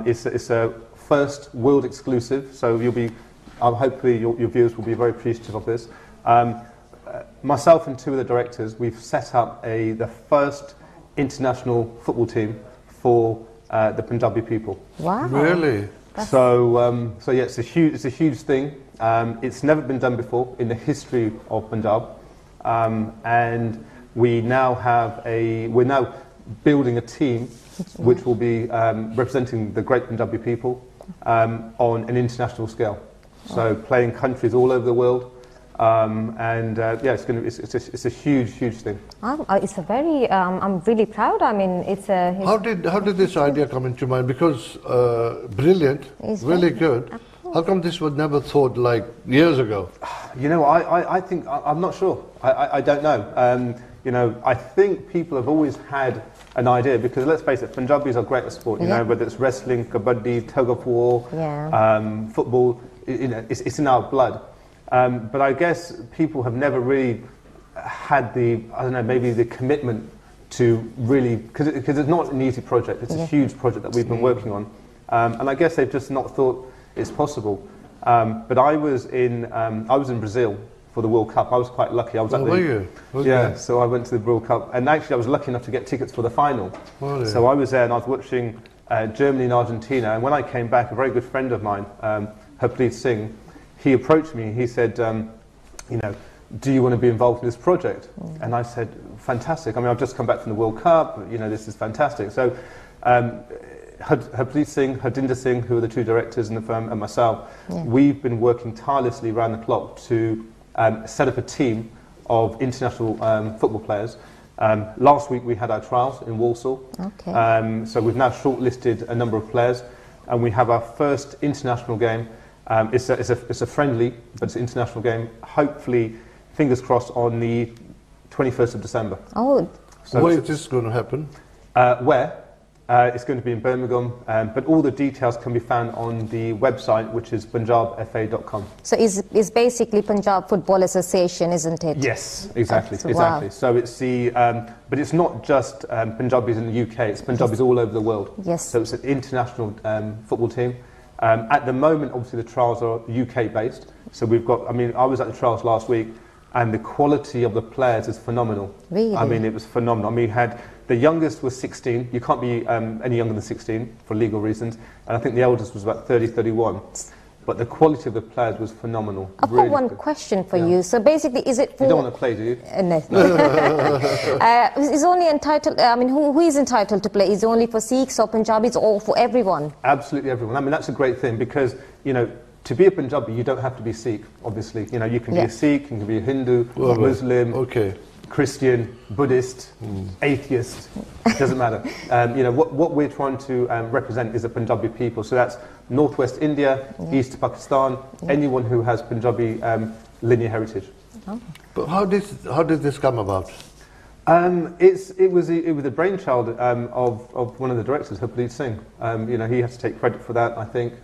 It's a first world exclusive. So you'll be. Hopefully your viewers will be very appreciative of this. Myself and two of the directors, we've set up the first international football team for the Panjabi people. Wow. Really? So yeah, it's a huge thing. It's never been done before in the history of Punjab, and we're now building a team which will be representing the great Punjabi people on an international scale. So playing countries all over the world, and yeah, it's a huge thing. It's a very. I'm really proud. I mean, it's a. How did this idea come into mind? Because brilliant, really good. How come this was never thought like years ago? You know, I think I'm not sure. I don't know. You know, I think people have always had an idea because let's face it, Punjabis are great at sport. You know, whether it's wrestling, kabaddi, tug of war, football. You know, it's in our blood. But I guess people have never really had maybe the commitment to really, because it's not an easy project. It's a huge project that we've been working on, and I guess they've just not thought it's possible. But I was in Brazil for the World Cup. I was quite lucky. I was were you? So I went to the World Cup, and actually I was lucky enough to get tickets for the final. So I was there, and I was watching Germany and Argentina. And when I came back, a very good friend of mine, Harpreet Singh, he approached me. He said, you know, do you want to be involved in this project? And I said, fantastic. I mean, I've just come back from the World Cup. You know, this is fantastic. So Harpreet Singh, Hardinder Singh, who are the two directors in the firm, and myself, we've been working tirelessly around the clock to set up a team of international football players. Last week we had our trials in Warsaw. So we've now shortlisted a number of players, and we have our first international game. It's a friendly, but it's an international game. Hopefully, fingers crossed, on the 21st of December. Oh. So where is this going to happen? Where? It's going to be in Birmingham, but all the details can be found on the website, which is punjabfa.com. So it's basically Panjab Football Association, isn't it? Yes, exactly. Wow. So it's but it's not just Punjabis in the UK. It's Punjabis all over the world. Yes. So it's an international football team. At the moment, obviously, the trials are UK based. So we've got. I mean, I was at the trials last week, and the quality of the players is phenomenal. Really? I mean, it was phenomenal. I mean, the youngest was 16. You can't be any younger than 16 for legal reasons. And I think the eldest was about 30, 31. But the quality of the players was phenomenal. I've got one question for you. So basically, is it for... You don't want to play, do you? No. Is only entitled... I mean, who is entitled to play? Is it only for Sikhs or Punjabis or for everyone? Absolutely everyone. I mean, that's a great thing because, you know, to be a Punjabi, you don't have to be Sikh, obviously. You know, you can be a Sikh, you can be a Hindu, Muslim, Christian, Buddhist, atheist, it doesn't matter. You know, what we're trying to represent is the Punjabi people. So that's northwest India, east Pakistan, anyone who has Punjabi linear heritage. But how did this come about? It was the brainchild of one of the directors, Harpreet Singh. You know, he has to take credit for that, I think.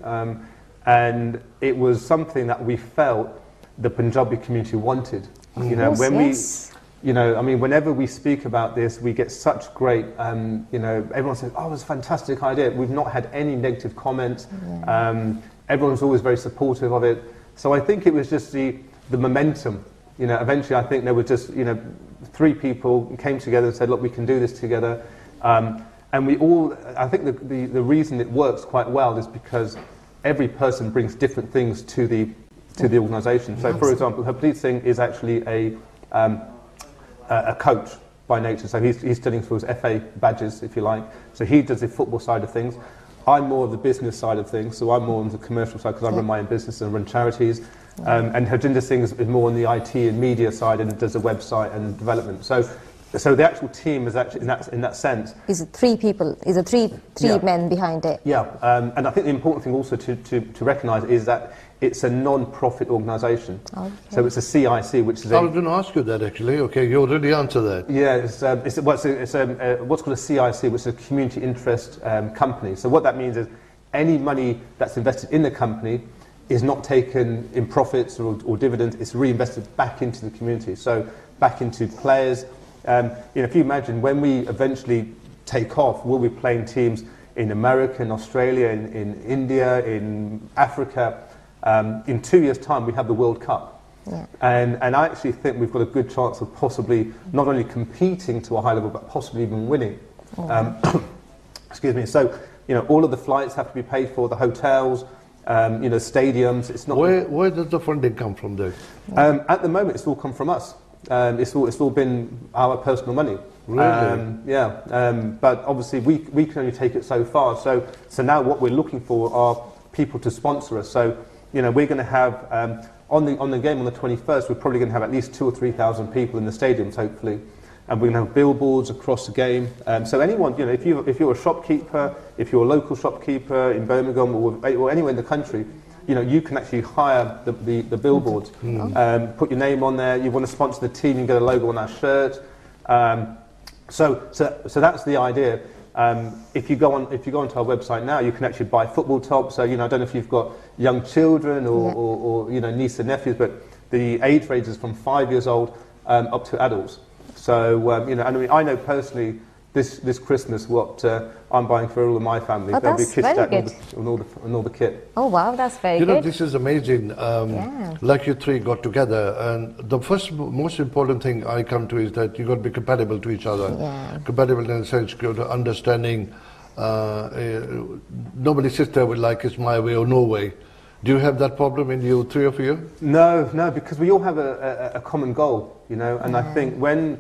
And it was something that we felt the Punjabi community wanted. You know, when we, you know, I mean, whenever we speak about this, we get such great, you know, everyone says, oh, it was a fantastic idea. We've not had any negative comments. Everyone's always very supportive of it. So I think it was just the momentum. You know, eventually I think there were just, you know, 3 people came together and said, look, we can do this together. And we all, I think the reason it works quite well is because every person brings different things to the organisation. So, for example, Harpreet Singh is actually a coach by nature. So he's studying for his FA badges, if you like. So he does the football side of things. I'm more of the business side of things, so I'm more on the commercial side because I run my own business and run charities. And Harjinder Singh is more on the IT and media side and does a website and development. So the actual team is actually in that sense. Is it three people? Is it three men behind it? Yeah, and I think the important thing also to recognise is that it's a non-profit organisation. Okay. So it's a CIC, which is I was going to ask you that actually. Okay, you already answered that. Yeah, it's what's called a CIC, which is a community interest company. So what that means is any money that's invested in the company is not taken in profits or dividends. It's reinvested back into the community. So back into players. If you imagine when we eventually take off, we'll be playing teams in America, in Australia, in India, in Africa. In 2 years' time, we have the World Cup. Yeah. And I actually think we've got a good chance of possibly not only competing to a high level, but possibly even winning. Excuse me. So, all of the flights have to be paid for, the hotels, stadiums. It's not. Where does the funding come from there? At the moment, it's all come from us. It's all been our personal money. Really? But obviously we can only take it so far. So now what we're looking for are people to sponsor us. So we're going to have on the game on the 21st, we're probably going to have at least 2,000 or 3,000 people in the stadiums, hopefully, and we're going to have billboards across the game. So anyone, if you're a shopkeeper, if you're a local shopkeeper in Birmingham or anywhere in the country, you can actually hire the billboards, put your name on there. You want to sponsor the team, you can get a logo on our shirt. So that's the idea. If you go onto our website now, you can actually buy football tops. So I don't know if you've got young children or nieces and nephews, but the age range is from 5 years old up to adults. So I know personally this Christmas what I'm buying for all of my family. There'll be kids and all the kit. Oh wow, that's very good. This is amazing. Like you three got together, and the first most important thing I come to is that you got to be compatible to each other. Yeah. Compatible in the sense of understanding. Nobody sits there with like it's my way or no way. Do you have that problem in you, three of you? No, because we all have a common goal, and I think when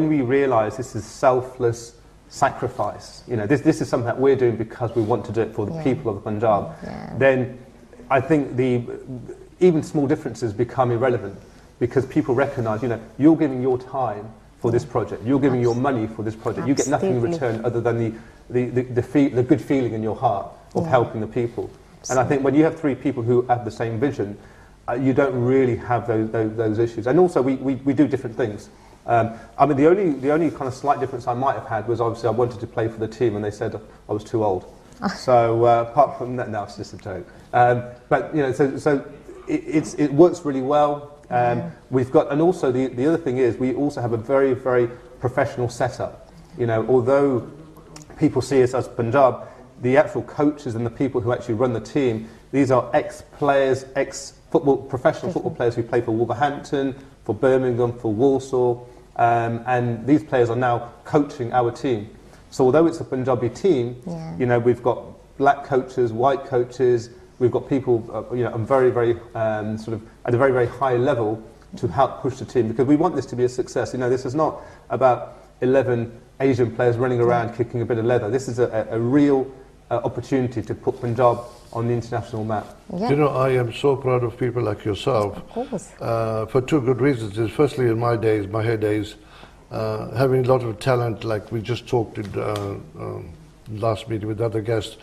we realise this is selfless sacrifice, this is something that we're doing because we want to do it for the people of the Punjab, then I think even small differences become irrelevant because people recognise, you're giving your time for this project, you're giving your money for this project, you get nothing in return other than the good feeling in your heart of helping the people. And I think when you have three people who have the same vision, you don't really have those issues. And also we do different things. The only kind of slight difference I might have had was obviously I wanted to play for the team and they said I was too old. So apart from that, no, it's just a joke. But so it works really well. We've got, and also the other thing is we also have a very, very professional setup. Although people see us as Punjab, the actual coaches and the people who actually run the team, these are ex-players, professional football players who play for Wolverhampton, for Birmingham, for Walsall, and these players are now coaching our team. So although it's a Punjabi team, we've got black coaches, white coaches, we've got people, very, very sort of at a very, very high level to help push the team because we want this to be a success. This is not about 11 Asian players running around kicking a bit of leather. This is a real opportunity to put Punjab on the international map. Yeah. I am so proud of people like yourself. Of course. For two good reasons. Firstly, in my heydays, having a lot of talent, like we just talked in last meeting with other guests,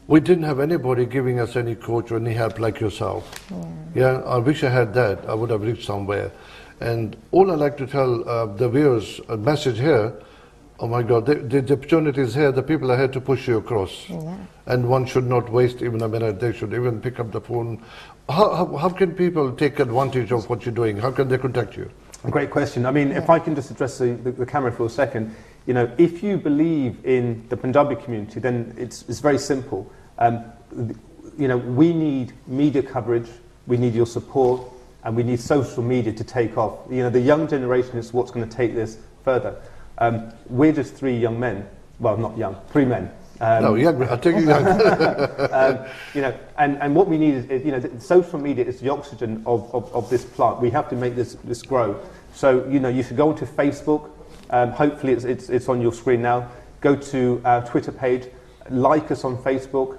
we didn't have anybody giving us any coach or any help like yourself. I wish I had that. I would have reached somewhere. And all I like to tell the viewers, a message here, oh my God, the opportunity is here, the people are here to push you across. And one should not waste even a minute, they should even pick up the phone. How can people take advantage of what you're doing? How can they contact you? A great question. If I can just address the camera for a second. If you believe in the Punjabi community, then it's very simple. We need media coverage, we need your support, and we need social media to take off. The young generation is what's going to take this further. We're just three young men. Well, not young, three men. No, young. I'll take you young. And what we need is, social media is the oxygen of this plant. We have to make this grow. So, you should go onto Facebook. Hopefully, it's on your screen now. Go to our Twitter page. like us on Facebook,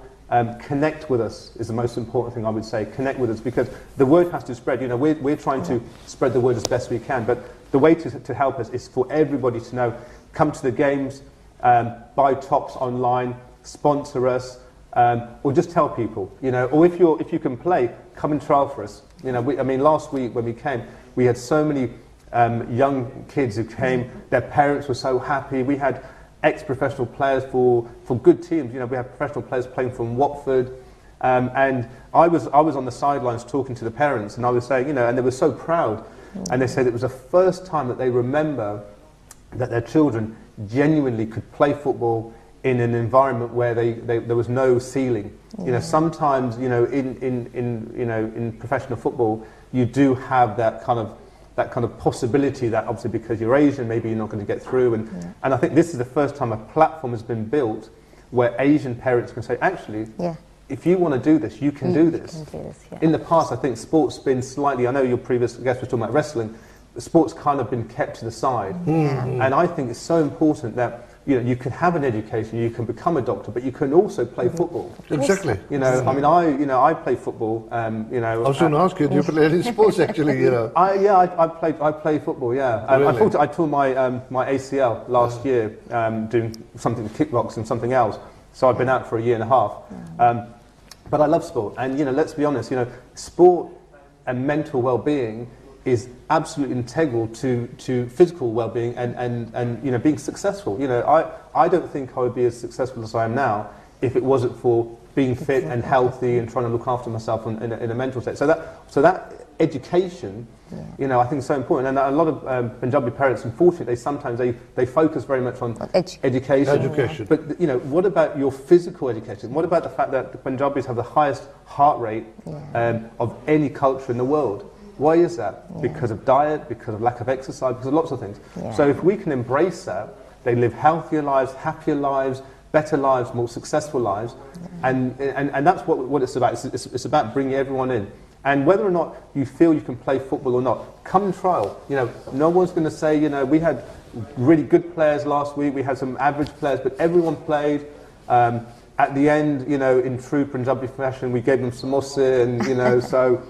connect with us is the most important thing I would say. Connect with us, because the word has to spread. You know, we're trying to spread the word as best we can, but the way to help us is for everybody to know, come to the games, buy tops online, sponsor us, or just tell people, you know, or if you can play, come and trial for us. You know, I mean, last week when we came, we had so many young kids who came. Their parents were so happy. We had ex-professional players for good teams. You know, we had professional players playing from Watford, and I was on the sidelines talking to the parents, and I was saying, you know, and they were so proud, and they said it was the first time that they remember that their children genuinely could play football in an environment where there was no ceiling. You know, sometimes, you know, in professional football, you do have that kind of possibility that obviously because you're Asian, maybe you're not going to get through. And I think this is the first time a platform has been built where Asian parents can say, actually, if you want to do this, you can do this. In the past, I think sport's been slightly, I know your previous guest was talking about wrestling, sport's kind of been kept to the side. And I think it's so important that, you know, you can have an education, you can become a doctor, but you can also play football. Exactly. You know, I mean, I play football. You know, I was going to ask you, do you play any sports actually? You know. I play football. Yeah. Really? I tore my ACL last year doing something kickboxing and something else. So I've been out for a year and a half. But I love sport, and you know, let's be honest. You know, sport and mental well-being is absolutely integral to physical well-being and you know, being successful. You know, I don't think I would be as successful as I am now if it wasn't for being fit and healthy and trying to look after myself in a mental state. So that education, you know, I think is so important. And a lot of Punjabi parents, unfortunately, sometimes they focus very much on education. But you know, what about your physical education? What about the fact that the Punjabis have the highest heart rate of any culture in the world? Why is that? Because of diet, because of lack of exercise, because of lots of things. So if we can embrace that, they live healthier lives, happier lives, better lives, more successful lives, and that's what it's about. It's about bringing everyone in. And whether or not you feel you can play football or not, come and trial. You know, no one's going to say, you know, we had really good players last week, we had some average players, but everyone played. At the end, you know, in true Panjabi fashion, we gave them samosa, and you know, so.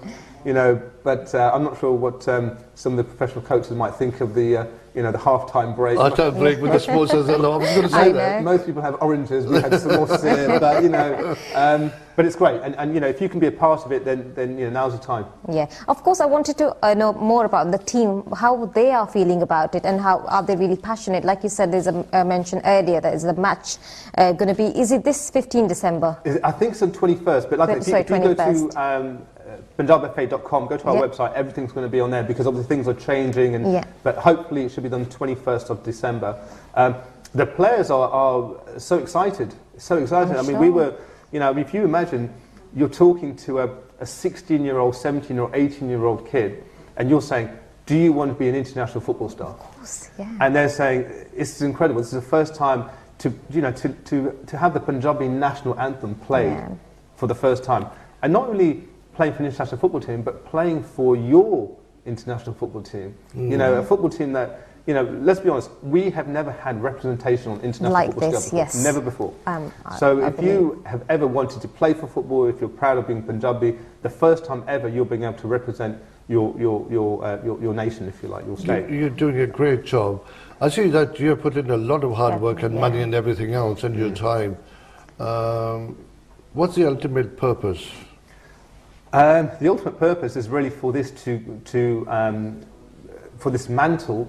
You know, but I'm not sure what some of the professional coaches might think of the, you know, the half-time break. Half-time break with the samosas. I was going to say that. Most people have oranges. We had samosa, but you know, but it's great. And you know, if you can be a part of it, then you know, now's the time. Yeah. Of course, I wanted to know more about the team, how they are feeling about it, and how are they really passionate. Like you said, there's a mention earlier that is the match going to be. Is it this 15 December? I think it's on 21st. But like, if you go to PanjabFA.com, go to our website, everything's going to be on there, because obviously things are changing, and but hopefully it should be done 21st of December. The players are so excited, so excited. I mean, we were, you know, if you imagine you're talking to a 16-year-old, 17-year-old, 18-year-old kid, and you're saying, do you want to be an international football star? Of course, yeah. And they're saying, this is incredible, this is the first time to have the Punjabi national anthem played for the first time. And not only playing for an international football team, but playing for your international football team. You know, a football team that, you know, let's be honest, we have never had representation on international football before. Never before. So if you have ever wanted to play for football, if you're proud of being Punjabi, the first time ever you're being able to represent your nation, if you like, your state. You're doing a great job. I see that you have put in a lot of hard work and money and everything else, and your time. What's the ultimate purpose? The ultimate purpose is really for this for this mantle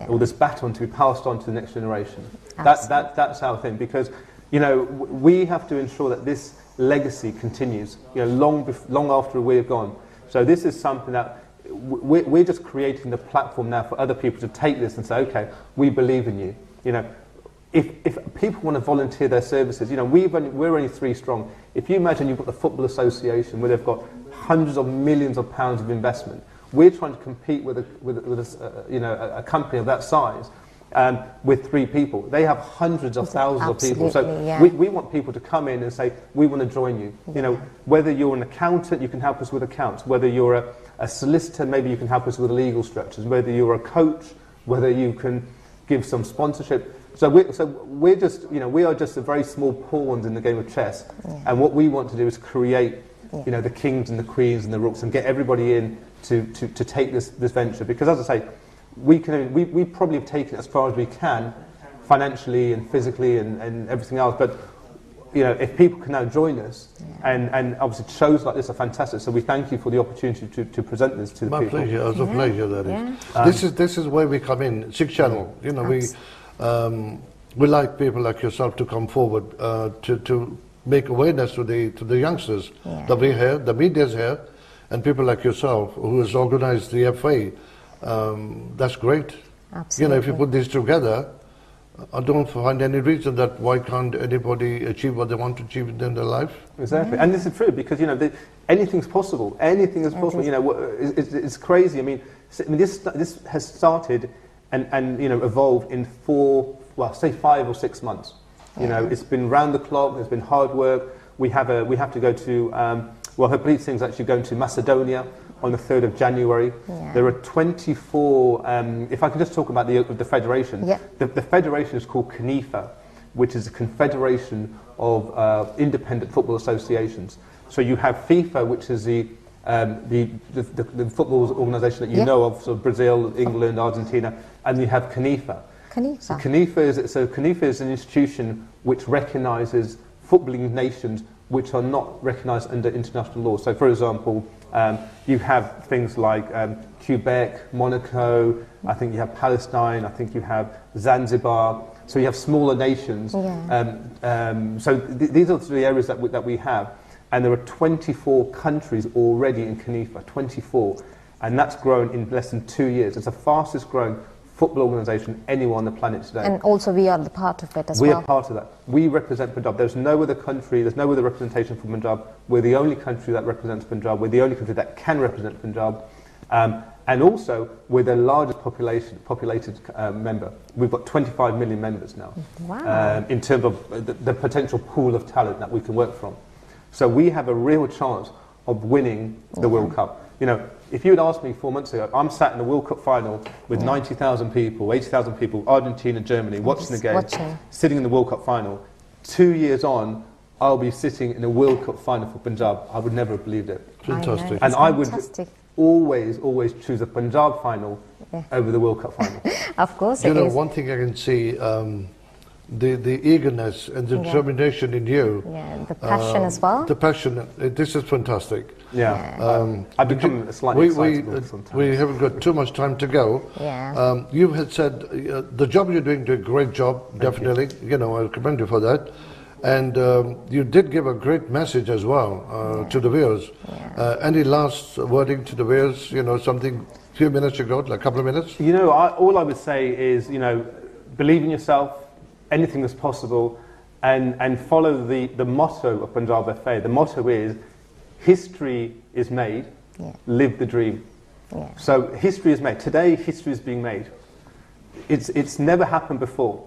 or this baton to be passed on to the next generation. That's our thing, because you know, we have to ensure that this legacy continues. You know, long after we're gone. So this is something that we're just creating the platform now for other people to take this and say, okay, we believe in you. You know, if people want to volunteer their services, you know, we're only 3 strong. If you imagine you've got the Football Association where they've got hundreds of millions of pounds of investment, we're trying to compete with a company of that size with 3 people. They have hundreds of thousands of people. So we want people to come in and say, we want to join you. You know, whether you're an accountant, you can help us with accounts. Whether you're a solicitor, maybe you can help us with legal structures. Whether you're a coach, whether you can give some sponsorship. we're just, we are just a very small pawns in the game of chess, and what we want to do is create, the kings and the queens and the rooks, and get everybody in to take this venture. Because as I say, we probably have taken it as far as we can, financially and physically and everything else. But if people can now join us, and obviously shows like this are fantastic. So we thank you for the opportunity to present this to the people. My pleasure. It's a pleasure. That is. This is where we come in. Six Channel. We like people like yourself to come forward to make awareness to the youngsters that we here, the media's here, and people like yourself who has organised the FA. That's great. Absolutely. If you put this together, I don't find any reason that why can't anybody achieve what they want to achieve in their life. Exactly, and this is true because anything's possible. Anything is possible. It's crazy. I mean, this has started and evolved in 5 or 6 months. It's been round the clock. There's been hard work. We have to go to her police thing's actually going to Macedonia on the 3rd of January. There are 24, if I can just talk about the federation. The federation is called Conifa, which is a confederation of independent football associations. So you have FIFA, which is the football organisation that you know of, so Brazil, England, Argentina, and you have Conifa. So Conifa is an institution which recognises footballing nations which are not recognised under international law. So, for example, you have things like Quebec, Monaco, I think you have Palestine, I think you have Zanzibar. So you have smaller nations. These are the areas that we have. And there are 24 countries already in Conifa, 24. And that's grown in less than 2 years. It's the fastest growing football organisation anywhere on the planet today. And also we are the part of it as well. We are part of that. We represent Punjab. There's no other country, there's no other representation for Punjab. We're the only country that represents Punjab. We're the only country that can represent Punjab. And also, we're the largest populated member. We've got 25 million members now. Wow. In terms of the potential pool of talent that we can work from. So we have a real chance of winning the World Cup. If you had asked me 4 months ago, I'm sat in the World Cup final with 90,000 people, 80,000 people, Argentina, Germany, watching the game, sitting in the World Cup final. 2 years on, I'll be sitting in a World Cup final for Punjab. I would never have believed it. Fantastic. And I would always choose a Punjab final over the World Cup final. Of course it is. One thing I can see, the eagerness and the determination in you. Yeah, the passion as well. The passion, this is fantastic. I've become slightly excitable sometimes. We haven't got too much time to go. You had said the job you're doing, a great job, definitely. I commend you for that. And you did give a great message as well to the viewers. Any last wording to the viewers, something a few minutes ago, like a couple of minutes? All I would say is, believe in yourself, anything is possible, and follow the motto of Panjab FA. The motto is, history is made, live the dream. So history is made. Today, history is being made. It's never happened before.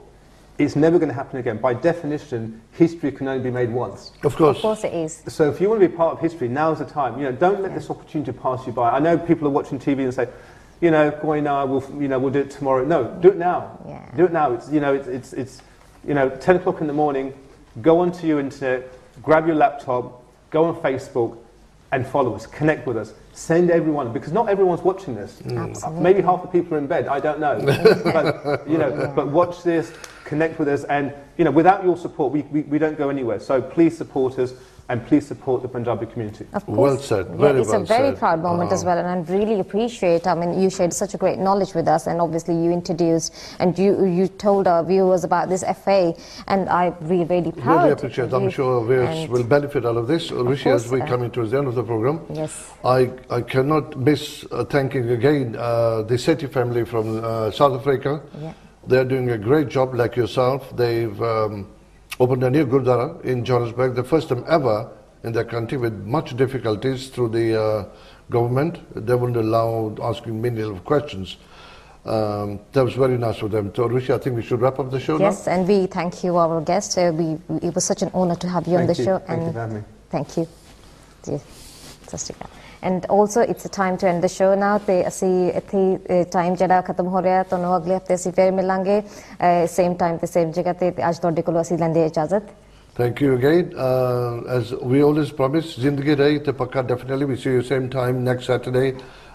It's never going to happen again. By definition, history can only be made once. Of course. Of course it is. So if you want to be part of history, now's the time. Don't let this opportunity pass you by. I know people are watching TV and say, Conifa, we'll do it tomorrow. No, do it now. Do it now. It's 10 o'clock in the morning. Go onto your internet, grab your laptop, go on Facebook, and follow us. Connect with us. Send everyone, because not everyone's watching this. Maybe half the people are in bed. I don't know. But watch this. Connect with us, and without your support, we don't go anywhere. So please support us, and please support the Punjabi community. Of course. Well said. Very it's well a very said. proud moment as well, and I really appreciate. You shared such a great knowledge with us, and obviously you introduced and you told our viewers about this FA, and I'm really proud. Really appreciate. I'm sure viewers will benefit out of this. Rishi, as we come into the end of the program, I cannot miss thanking again the Sethi family from South Africa. They're doing a great job, like yourself. They've opened a new Gurdwara in Johannesburg, the first time ever in their country, with much difficulties through the government. They wouldn't allow asking many questions. That was very nice of them. So, Rishi, I think we should wrap up the show now. Yes, and we thank you, our guest. It was such an honor to have you on the show. Thank you for having me. Thank you. And also it's a time to end the show now ਤੇ ਅਸੀਂ ਇੱਥੇ time ਜਿਹੜਾ ਖਤਮ ਹੋ ਰਿਹਾ ਤੁਹਾਨੂੰ ਅਗਲੇ ਹਫਤੇ ਅਸੀਂ ਫੇਰ ਮਿਲਾਂਗੇ ਸੇਮ ਟਾਈਮ ਤੇ ਸੇਮ ਜਗ੍ਹਾ ਤੇ ਅੱਜ ਤੁਹਾਡੇ ਕੋਲੋਂ ਅਸੀਂ ਲੈਂਦੇ ਇਜਾਜ਼ਤ Thank you again. As we always promise, Zindagi Rahi te pakka definitely. We see you same time next Saturday,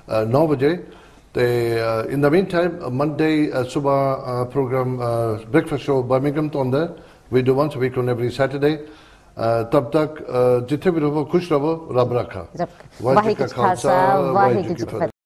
9 baje. In the meantime, Monday subah program breakfast show Birmingham to onda. We do once a week on every Saturday. Tab tak jithe bhi raho, khush raho, Rab rakha. Waheguru Ji Ka Khalsa, Waheguru Ji Ki Fateh.